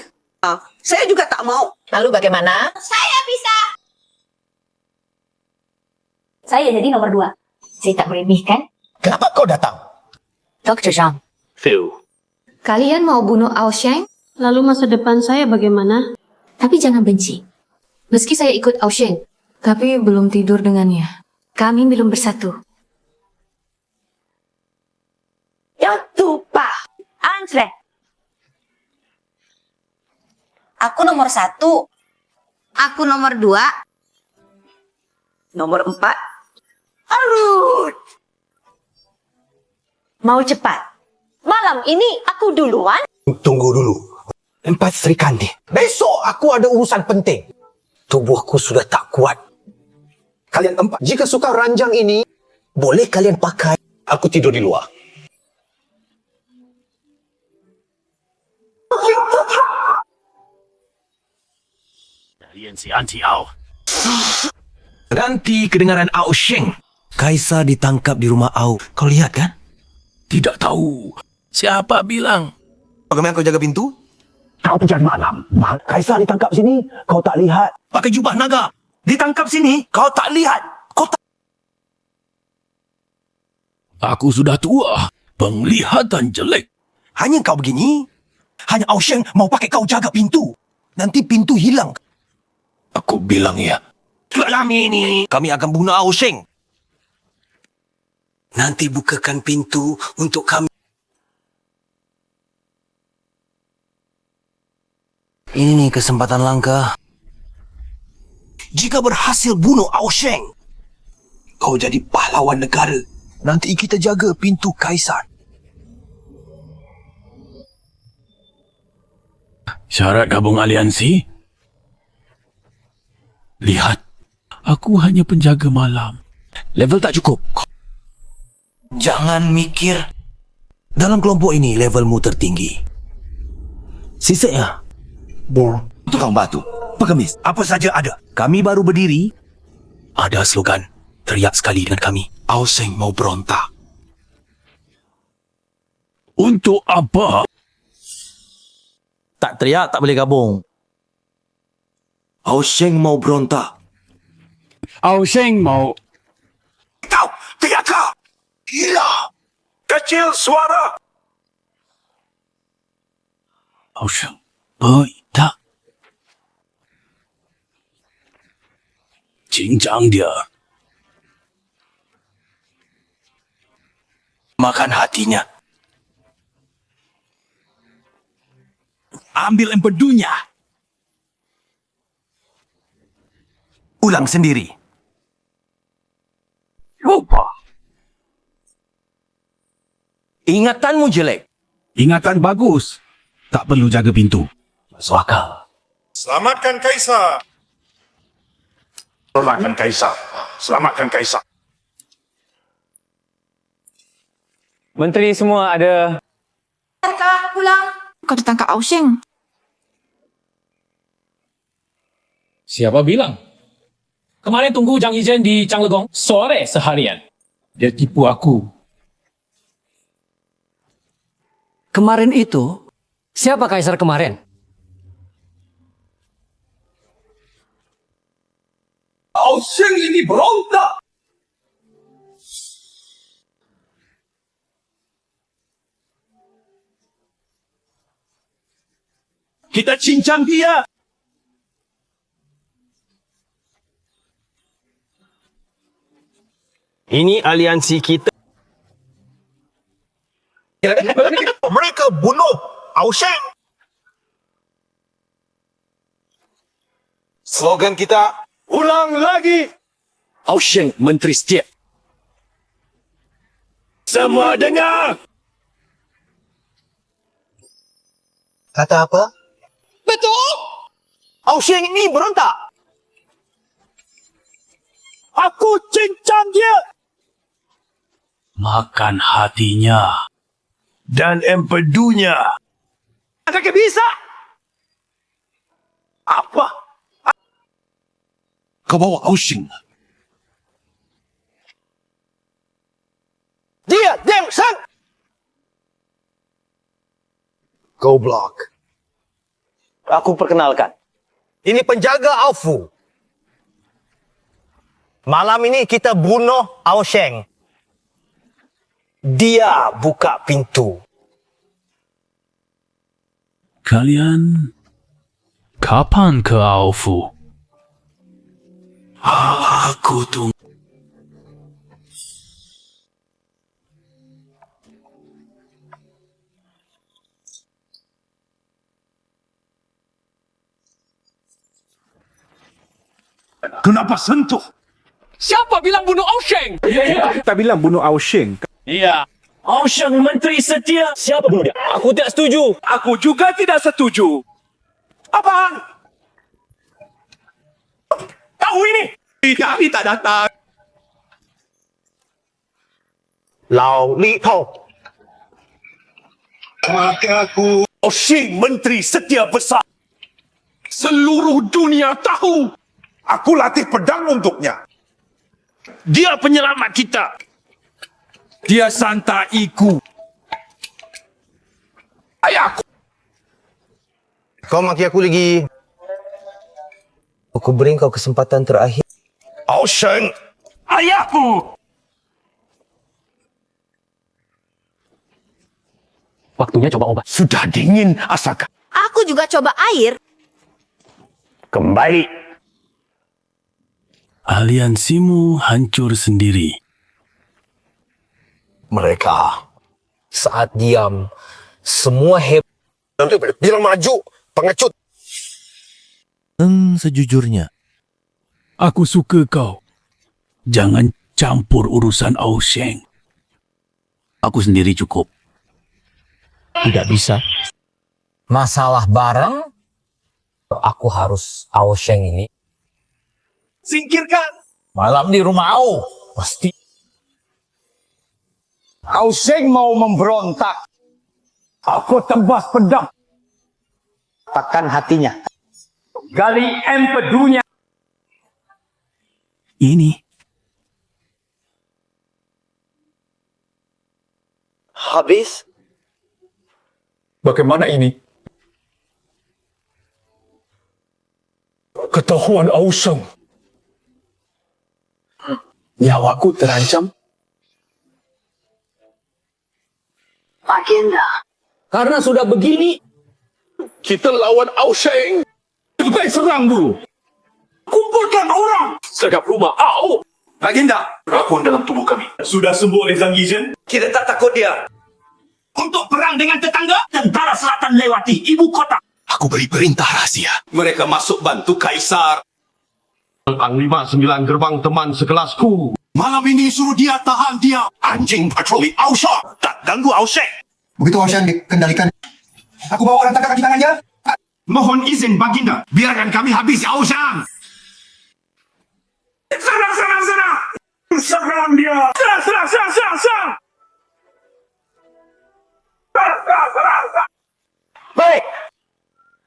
Saya juga tak mau. Lalu bagaimana? Saya bisa. Saya jadi nomor 2. Saya tak meremehkan. Kenapa kau datang? Dr. Zhang. Phil. Kalian mau bunuh Ao Sheng? Lalu masa depan saya bagaimana? Tapi jangan benci. Meski saya ikut Ao Sheng, tapi belum tidur dengannya. Kami belum bersatu. Yang tupa. Andre. Aku nomor 1. Aku nomor 2. Nomor 4. Arut. Mau cepat. Malam ini aku duluan. Tunggu dulu. 4 Sri Kandi. Besok aku ada urusan penting. Tubuhku sudah tak kuat. Kalian 4, jika suka ranjang ini, boleh kalian pakai. Aku tidur di luar. Aliansi anti-Ao. Nanti kedengaran Ao Sheng. Kaisar ditangkap di rumah Ao. Kau lihat kan? Tidak tahu. Siapa bilang? Bagaimana kau jaga pintu? Kau penjaga malam. Kaisar ditangkap sini, kau tak lihat. Pakai jubah naga. Ditangkap sini, kau tak lihat. Kau tak... Aku sudah tua. Penglihatan jelek. Hanya kau begini? Hanya Ao Sheng mau pakai kau jaga pintu. Nanti pintu hilang. Aku bilang ya. Malam ini, kami akan bunuh Ao Sheng. Nanti bukakan pintu untuk kami. Ini nih kesempatan langka. Jika berhasil bunuh Ao Sheng, kau jadi pahlawan negara. Nanti kita jaga pintu kaisar. Syarat gabung aliansi? Lihat, aku hanya penjaga malam. Level tak cukup. Jangan mikir. Dalam kelompok ini levelmu tertinggi. Sisanya tukang batu, pengemis, apa saja ada. Kami baru berdiri. Ada slogan, teriak sekali dengan kami. Ao Sheng mau berontak. Untuk apa? Tak teriak, tak boleh gabung. Ao Sheng mau berontak. Ao Sheng mau... Kau, teriak kau! Gila! Kecil suara! Ao Sheng, berita. Cincang dia. Makan hatinya. Ambil empedunya. Ulang sendiri. Lupa. Ingatanmu jelek. Ingatan bagus. Tak perlu jaga pintu. Masuk akal. Selamatkan Kaisar. Selamatkan Kaisar. Selamatkan Kaisar. Menteri semua ada. Kakak, pulang. Kau ditangkap Ao Sheng. Siapa bilang? Kemarin tunggu Zhang Yizhen di Changlegong sore seharian. Dia tipu aku. Kemarin itu, siapa kaisar kemarin? Ao Sheng ini berontak. Kita cincang dia. Ini aliansi kita. Mereka bunuh Ao Sheng. Slogan kita, Ulang lagi. Ao Sheng, Menteri setia. Semua dengar. kata apa? Betul! Ao Sheng ini berontak. Aku cincang dia. Makan hatinya. dan empedunya. Ada ke bisa? Apa? Kau bawa Ausheng. Dia, Dem Sang! Kau blok. Aku perkenalkan. Ini penjaga Aufu. Malam ini kita bunuh Ausheng. Dia buka pintu. Kalian kapan ke Aufu? Aku tunggu. Kenapa sentuh? Siapa bilang bunuh Ausheng? Kita bilang bunuh Ausheng. Iya. Ausheng menteri setia. Siapa bunuh dia? Aku tidak setuju. Aku juga tidak setuju. Apaan? Tahu ini? Tidak, tak datang. Lao Li Tong. Maka aku Ausheng menteri setia besar. Seluruh dunia tahu. Aku latih pedang untuknya. Dia penyelamat kita. Dia santaiku. Ayahku. Kau maki aku lagi. Aku beri kau kesempatan terakhir. Ausheng, ayahku. Waktunya coba obat. Sudah dingin, Asaka. Aku juga coba air. Kembali. Aliansimu hancur sendiri. Mereka saat diam semua Bilang maju, pengecut. Sejujurnya, aku suka kau. Jangan campur urusan Ausheng. Aku sendiri cukup. tidak bisa. Masalah barang, aku harus Ausheng ini. Singkirkan. Malam di rumah Au. Pasti. Ausheng mau memberontak. Aku tebas pedang. Tekan hatinya. Gali empedunya. Ini Habis? Bagaimana ini? Ketahuan Ausheng. Nyawaku terancam. Baginda. Karena sudah begini, Kita lawan Ausheng. Baik serang dulu. Kumpulkan orang. Sergap rumah Au. Baginda, racun dalam tubuh kami. Sudah sembuh oleh Zhang Yizhen? Kita tak takut dia. Untuk perang dengan tetangga, tentara selatan lewati ibu kota. Aku beri perintah rahasia. Mereka masuk bantu Kaisar. Panglima 9 gerbang teman sekelasku. Malam ini suruh dia tahan dia. Anjing patroli Ausheng. Tak ganggu Ausheng. Begitu Ausheng dikendalikan, aku bawa orang tangkap kaki tangannya. Mohon izin Baginda. Biarkan kami habisi Ausheng. Serang, serang, serang. Serang dia. Serang, serang, serang, serang, serang. Serang, serang, serang, serang. Baik.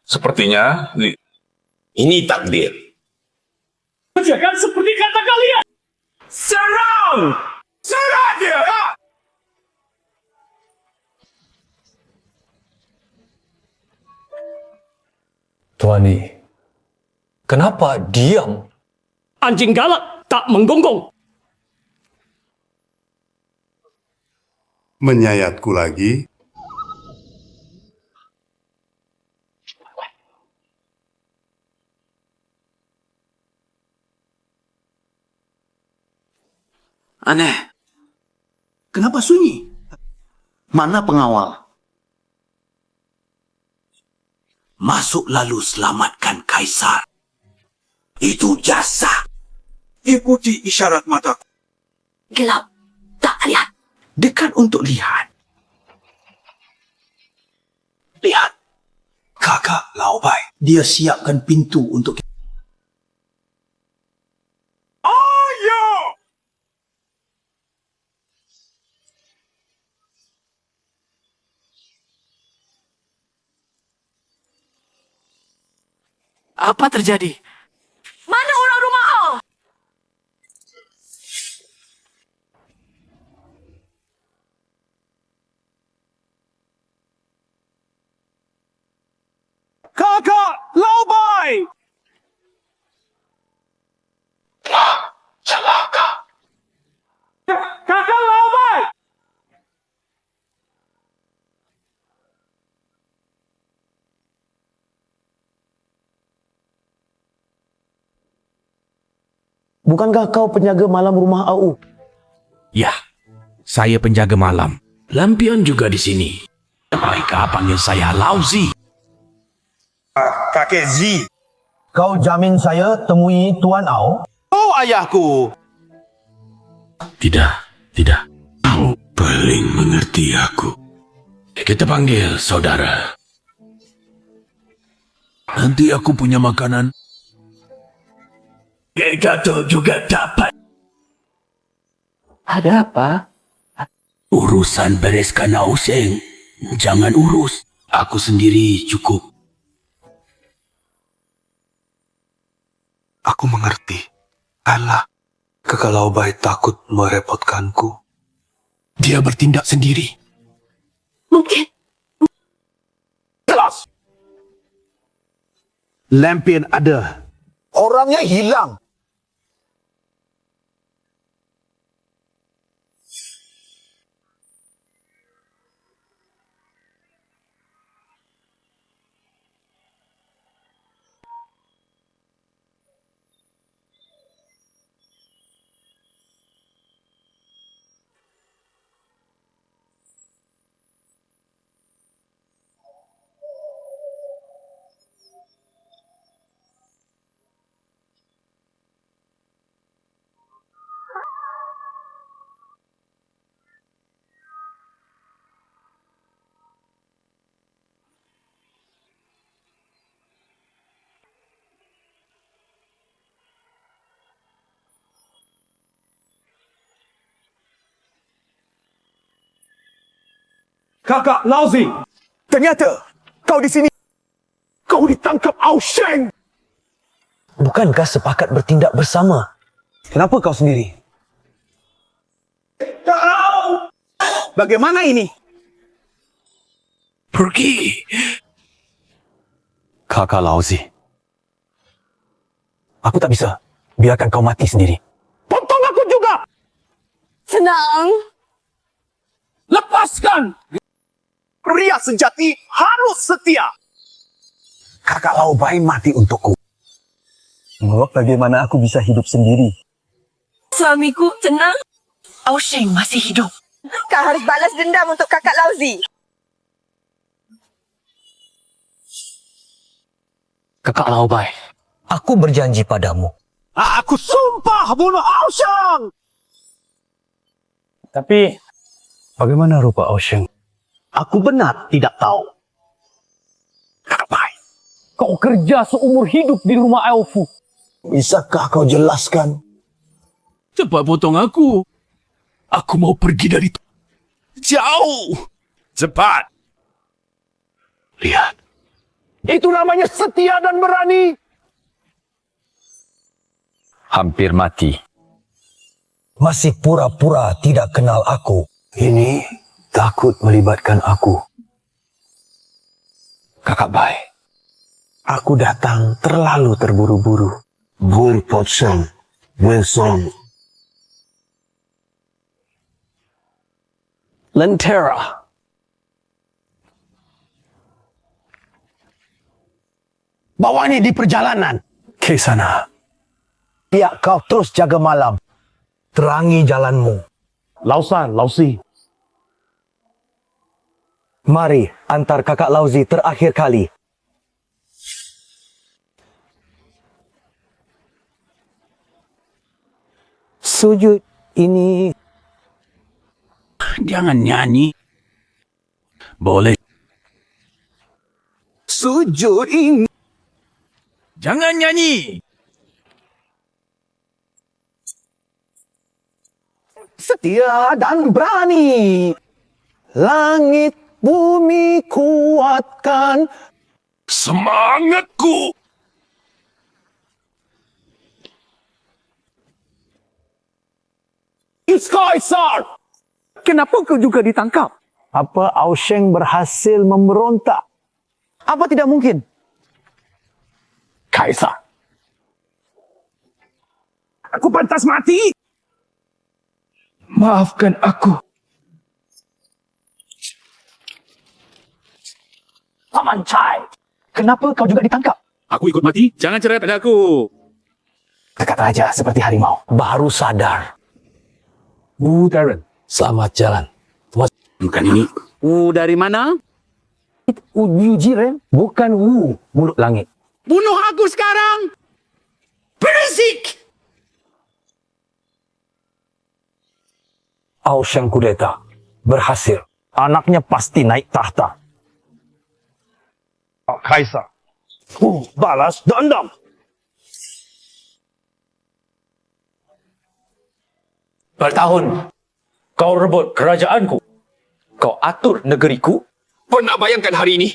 Sepertinya ini takdir. Jangan seperti kata kalian. Serang! Serang dia! Tuani, kenapa diam? Anjing galak tak menggonggong. Menyayatku lagi. Aneh. Kenapa sunyi? Mana pengawal? Masuk lalu selamatkan Kaisar. Itu jasa. Ikuti isyarat mataku. Gelap. Tak lihat. Dekat untuk lihat. Lihat. Kakak Lao Bai. Dia siapkan pintu untuk kita. Ayo! Apa terjadi? Mana orang rumah Au? Kakak Laubai! Celaka. Kakak Laubai! Bukankah kau penjaga malam rumah Au? Ya, saya penjaga malam. Lampion juga di sini. Mereka panggil saya Lauzi. Kakek Z. Kau jamin saya temui Tuan Au? Oh, ayahku! Tidak, tidak. Kau paling mengerti aku. Kita panggil saudara. Nanti aku punya makanan. Gato juga dapat. Ada apa? Urusan bereskan Auseng. Jangan urus. Aku sendiri cukup. Aku mengerti. Alah, Kakak Laubai takut merepotkanku. Dia bertindak sendiri. Mungkin. Kelas! Lampion ada. Orangnya hilang. Kakak Lauzi! Ternyata kau di sini. Kau ditangkap Ausheng! Bukankah sepakat bertindak bersama? Kenapa kau sendiri? Kau! Bagaimana ini? Pergi. Kakak Lauzi. Aku tak bisa biarkan kau mati sendiri. Potong aku juga! Senang. Lepaskan! Pria sejati harus setia! Kakak Laubai mati untukku. Bagaimana aku bisa hidup sendiri? Suamiku tenang. Ausheng masih hidup. Kau harus balas dendam untuk kakak Lauzi. Kakak Laubai. Aku berjanji padamu. Aku sumpah bunuh Ausheng! Tapi, bagaimana rupa Ausheng? Aku benar tidak tahu. Baik. Kau kerja seumur hidup di rumah Elfu. Bisakah kau jelaskan? Cepat potong aku. Aku mau pergi dari jauh. Cepat. Lihat. Itu namanya setia dan berani. Hampir mati. Masih pura-pura tidak kenal aku. Ini takut melibatkan aku. Kakak Bai, aku datang terlalu terburu-buru. Berpotsong, Wilson. Lentera. Bawa ini di perjalanan. Ke sana. Biar kau terus jaga malam. Terangi jalanmu. Lausan, Lausi. Mari antar kakak Lauzi terakhir kali. Sujud ini... Jangan nyanyi. Boleh. Sujud ini... Jangan nyanyi. Setia dan berani. Langit bumi kuatkan semangatku. Kaisar! Kenapa kau juga ditangkap? Apa Ao Sheng berhasil memberontak? Apa tidak mungkin? Kaisar. Aku pantas mati. Maafkan aku. Paman Chai, kenapa kau juga ditangkap? Aku ikut mati? Jangan cerai pada aku. Dekat raja seperti harimau. Baru sadar. Darren, selamat jalan. Bukan ini. Dari mana? Wu Jiren, bukan Wu mulut langit. Bunuh aku sekarang! Berisik! Ao Sheng kudeta berhasil. Anaknya pasti naik tahta. Kaisar. Balas dendam. Bertahun kau rebut kerajaanku. Kau atur negeriku. Pernah bayangkan hari ini?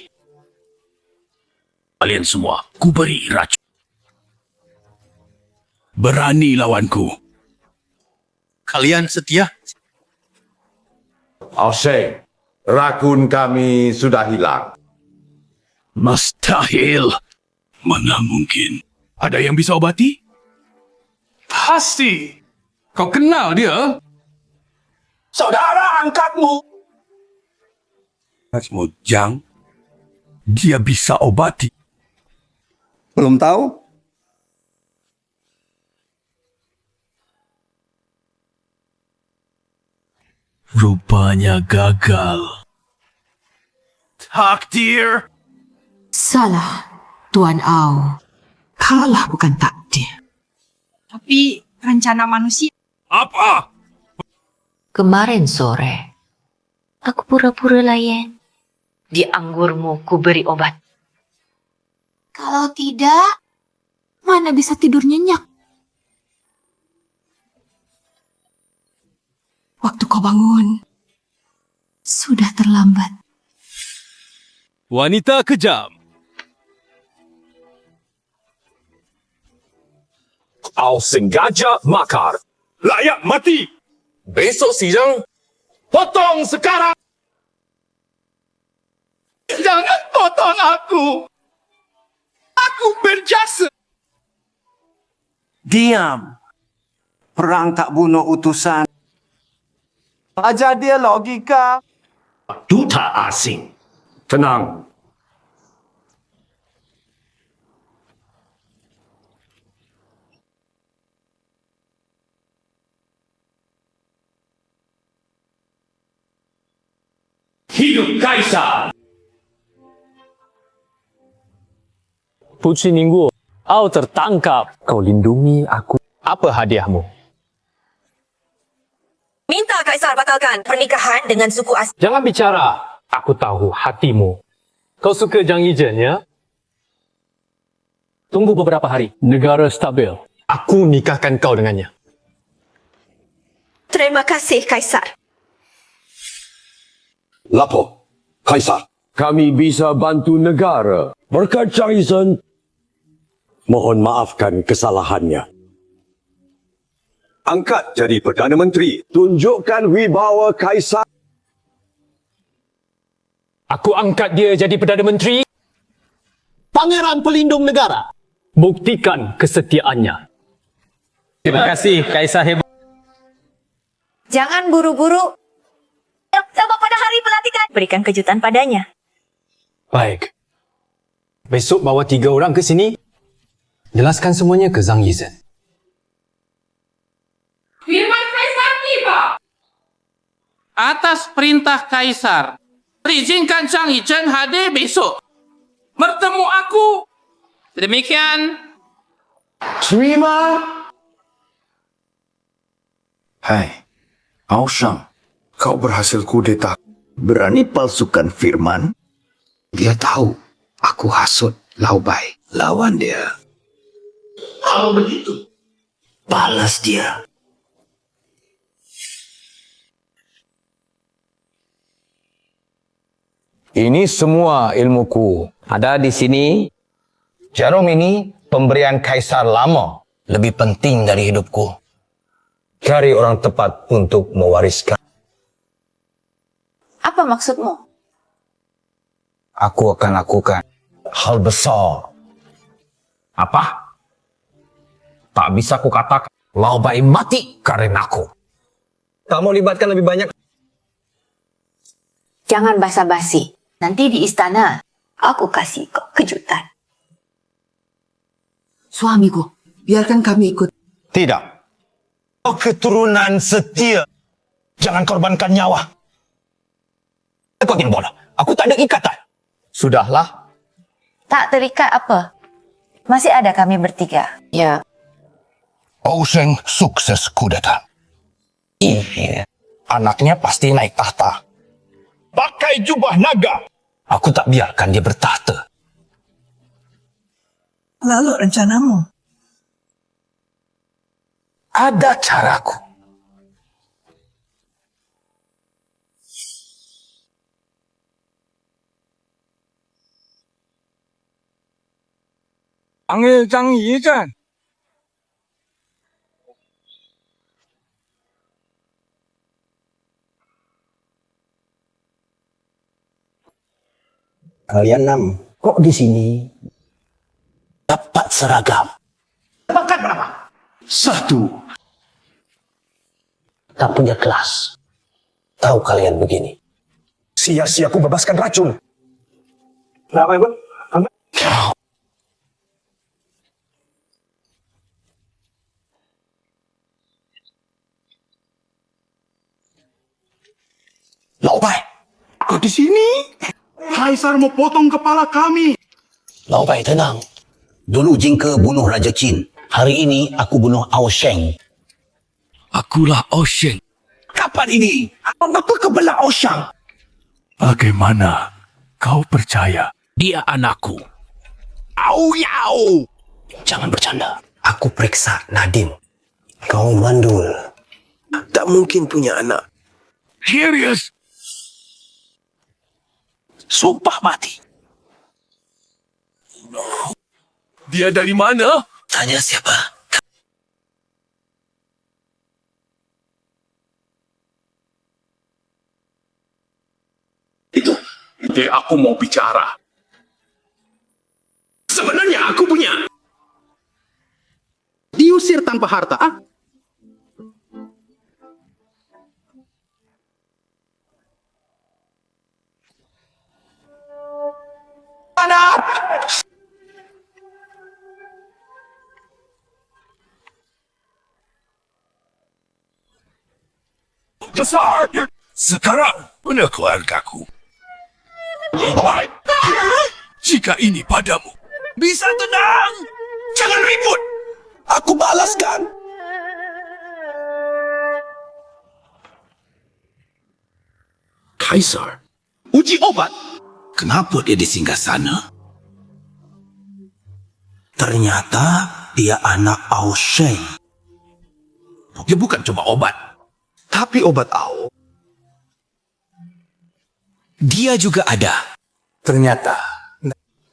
Kalian semua, ku beri racun. Berani lawanku. Kalian setia? Ao Sheng, rakun kami sudah hilang. Mustahil. Mana mungkin? Ada yang bisa obati? Pasti. Kau kenal dia? Saudara angkatmu. Jang, dia bisa obati. Belum tahu? Rupanya gagal. Takdir. Salah, Tuan Ao. Kalah bukan takdir. Tapi rencana manusia. Apa? Kemarin sore, aku pura-pura layan. Di anggurmu ku beri obat. Kalau tidak, mana bisa tidur nyenyak? Waktu kau bangun, sudah terlambat. Wanita kejam. Ao sengaja makar. Layak mati. Besok sidang. Potong sekarang. Jangan potong aku. Aku berjasa. Diam. Perang tak bunuh utusan. Ajar dia logika. Duta asing. Tenang. Hidup Kaisar! Putri Ninggu, Ao tertangkap. Kau lindungi aku. Apa hadiahmu? Minta Kaisar batalkan pernikahan dengan suku asli. Jangan bicara. Aku tahu hatimu. Kau suka Zhang Yizhen, ya? Tunggu beberapa hari. Negara stabil. Aku nikahkan kau dengannya. Terima kasih, Kaisar. Lapor, Kaisar. Kami bisa bantu negara. Berkat Zhang Yizhen. Mohon maafkan kesalahannya. Angkat jadi Perdana Menteri. Tunjukkan wibawa Kaisar. Aku angkat dia jadi Perdana Menteri. Pangeran pelindung negara. Buktikan kesetiaannya. Terima kasih, Kaisar hebat. Jangan buru-buru. Coba pada hari pelantikan. Berikan kejutan padanya. Baik. Besok bawa 3 orang ke sini. Jelaskan semuanya ke Zhang Yizhen. Firman Kaisar tiba. Atas perintah Kaisar, izinkan Zhang Yizhen hadir besok. Bertemu aku. Demikian. Terima. Hai, Ao Sheng. Kau berhasil kudeta. Berani palsukan firman? Dia tahu aku hasut Lao Bai. Lawan dia. Kalau begitu, balas dia. Ini semua ilmuku. Ada di sini. Jarum ini pemberian Kaisar lama. Lebih penting dari hidupku. Cari orang tepat untuk mewariskan. Apa maksudmu? Aku akan lakukan hal besar. Apa? Tak bisa ku katakan. Lau Bai mati karena aku. Kamu libatkan lebih banyak. Jangan basa-basi. Nanti di istana, aku kasih kau kejutan. Suamiku, biarkan kami ikut. Tidak. Kau keturunan setia. Jangan korbankan nyawa. Kau ingin bodoh. Aku tak ada ikatan. Sudahlah. Tak terikat apa? Masih ada kami bertiga. Ya. Osheng sukses kudeta. Iya. Anaknya pasti naik tahta. Pakai jubah naga. Aku tak biarkan dia bertahta. Lalu rencanamu? Ada caraku. Panggil Zhang Yizhen. Kalian 6. Kok di sini? Dapat seragam. Pangkat berapa? 1. Tak punya kelas. Tahu kalian begini. Sia-sia aku bebaskan racun. Kenapa, Ibu? Lau Bai. Kau di sini? Kaisar mau potong kepala kami. Lau Bai, tenang. Dulu Jingke bunuh Raja Qin. Hari ini aku bunuh Ao Sheng. Akulah Osheng. Kapan ini? Apa kau belah Ao Sheng? Bagaimana kau percaya dia anakku? Au yau. Jangan bercanda. Aku periksa Nadim. Kau mandul. Tak mungkin punya anak. Serius? Sumpah mati. Dia dari mana? Tanya siapa? Jadi aku mau bicara. Sebenarnya aku punya. Diusir tanpa harta. Ah? Anak! Besar! Sekarang, mana keluargaku? Jika ini padamu, bisa tenang! Jangan ribut! Aku balaskan! Kaisar, uji obat. Kenapa dia disinggah sana? Ternyata dia anak Ao Sheng. Dia bukan cuma obat. Tapi obat Ao. Dia juga ada. Ternyata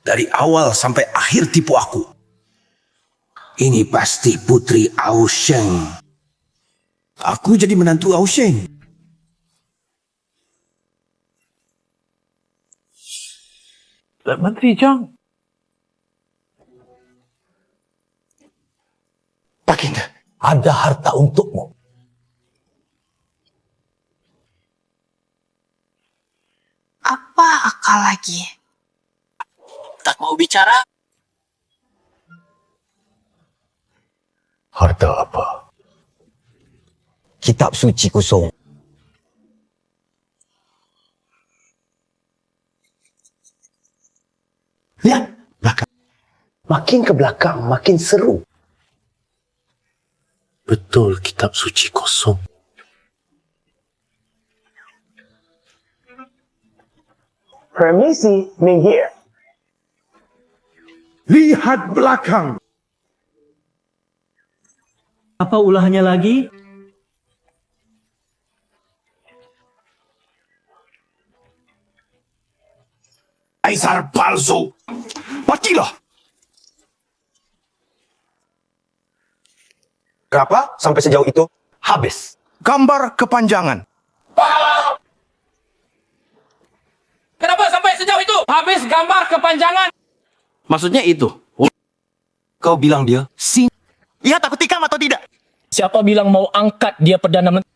dari awal sampai akhir tipu aku. Ini pasti putri Ao Sheng. Aku jadi menantu Ao Sheng. Menteri Zhang. Baginda, ada harta untukmu. Apa akal lagi? Tak mau bicara? Harta apa? Kitab suci kosong. Lihat, belakang. Makin ke belakang, makin seru. Betul, kitab suci kosong. Permisi, minggir. Lihat belakang. Apa ulahnya lagi? Kaisar palsu. Matilah. Kenapa sampai sejauh itu? Habis. Gambar kepanjangan. Kenapa sampai sejauh itu? Habis gambar kepanjangan. Maksudnya itu. Kau bilang dia Lihat aku tikam atau tidak? Siapa bilang mau angkat dia Perdana Menteri?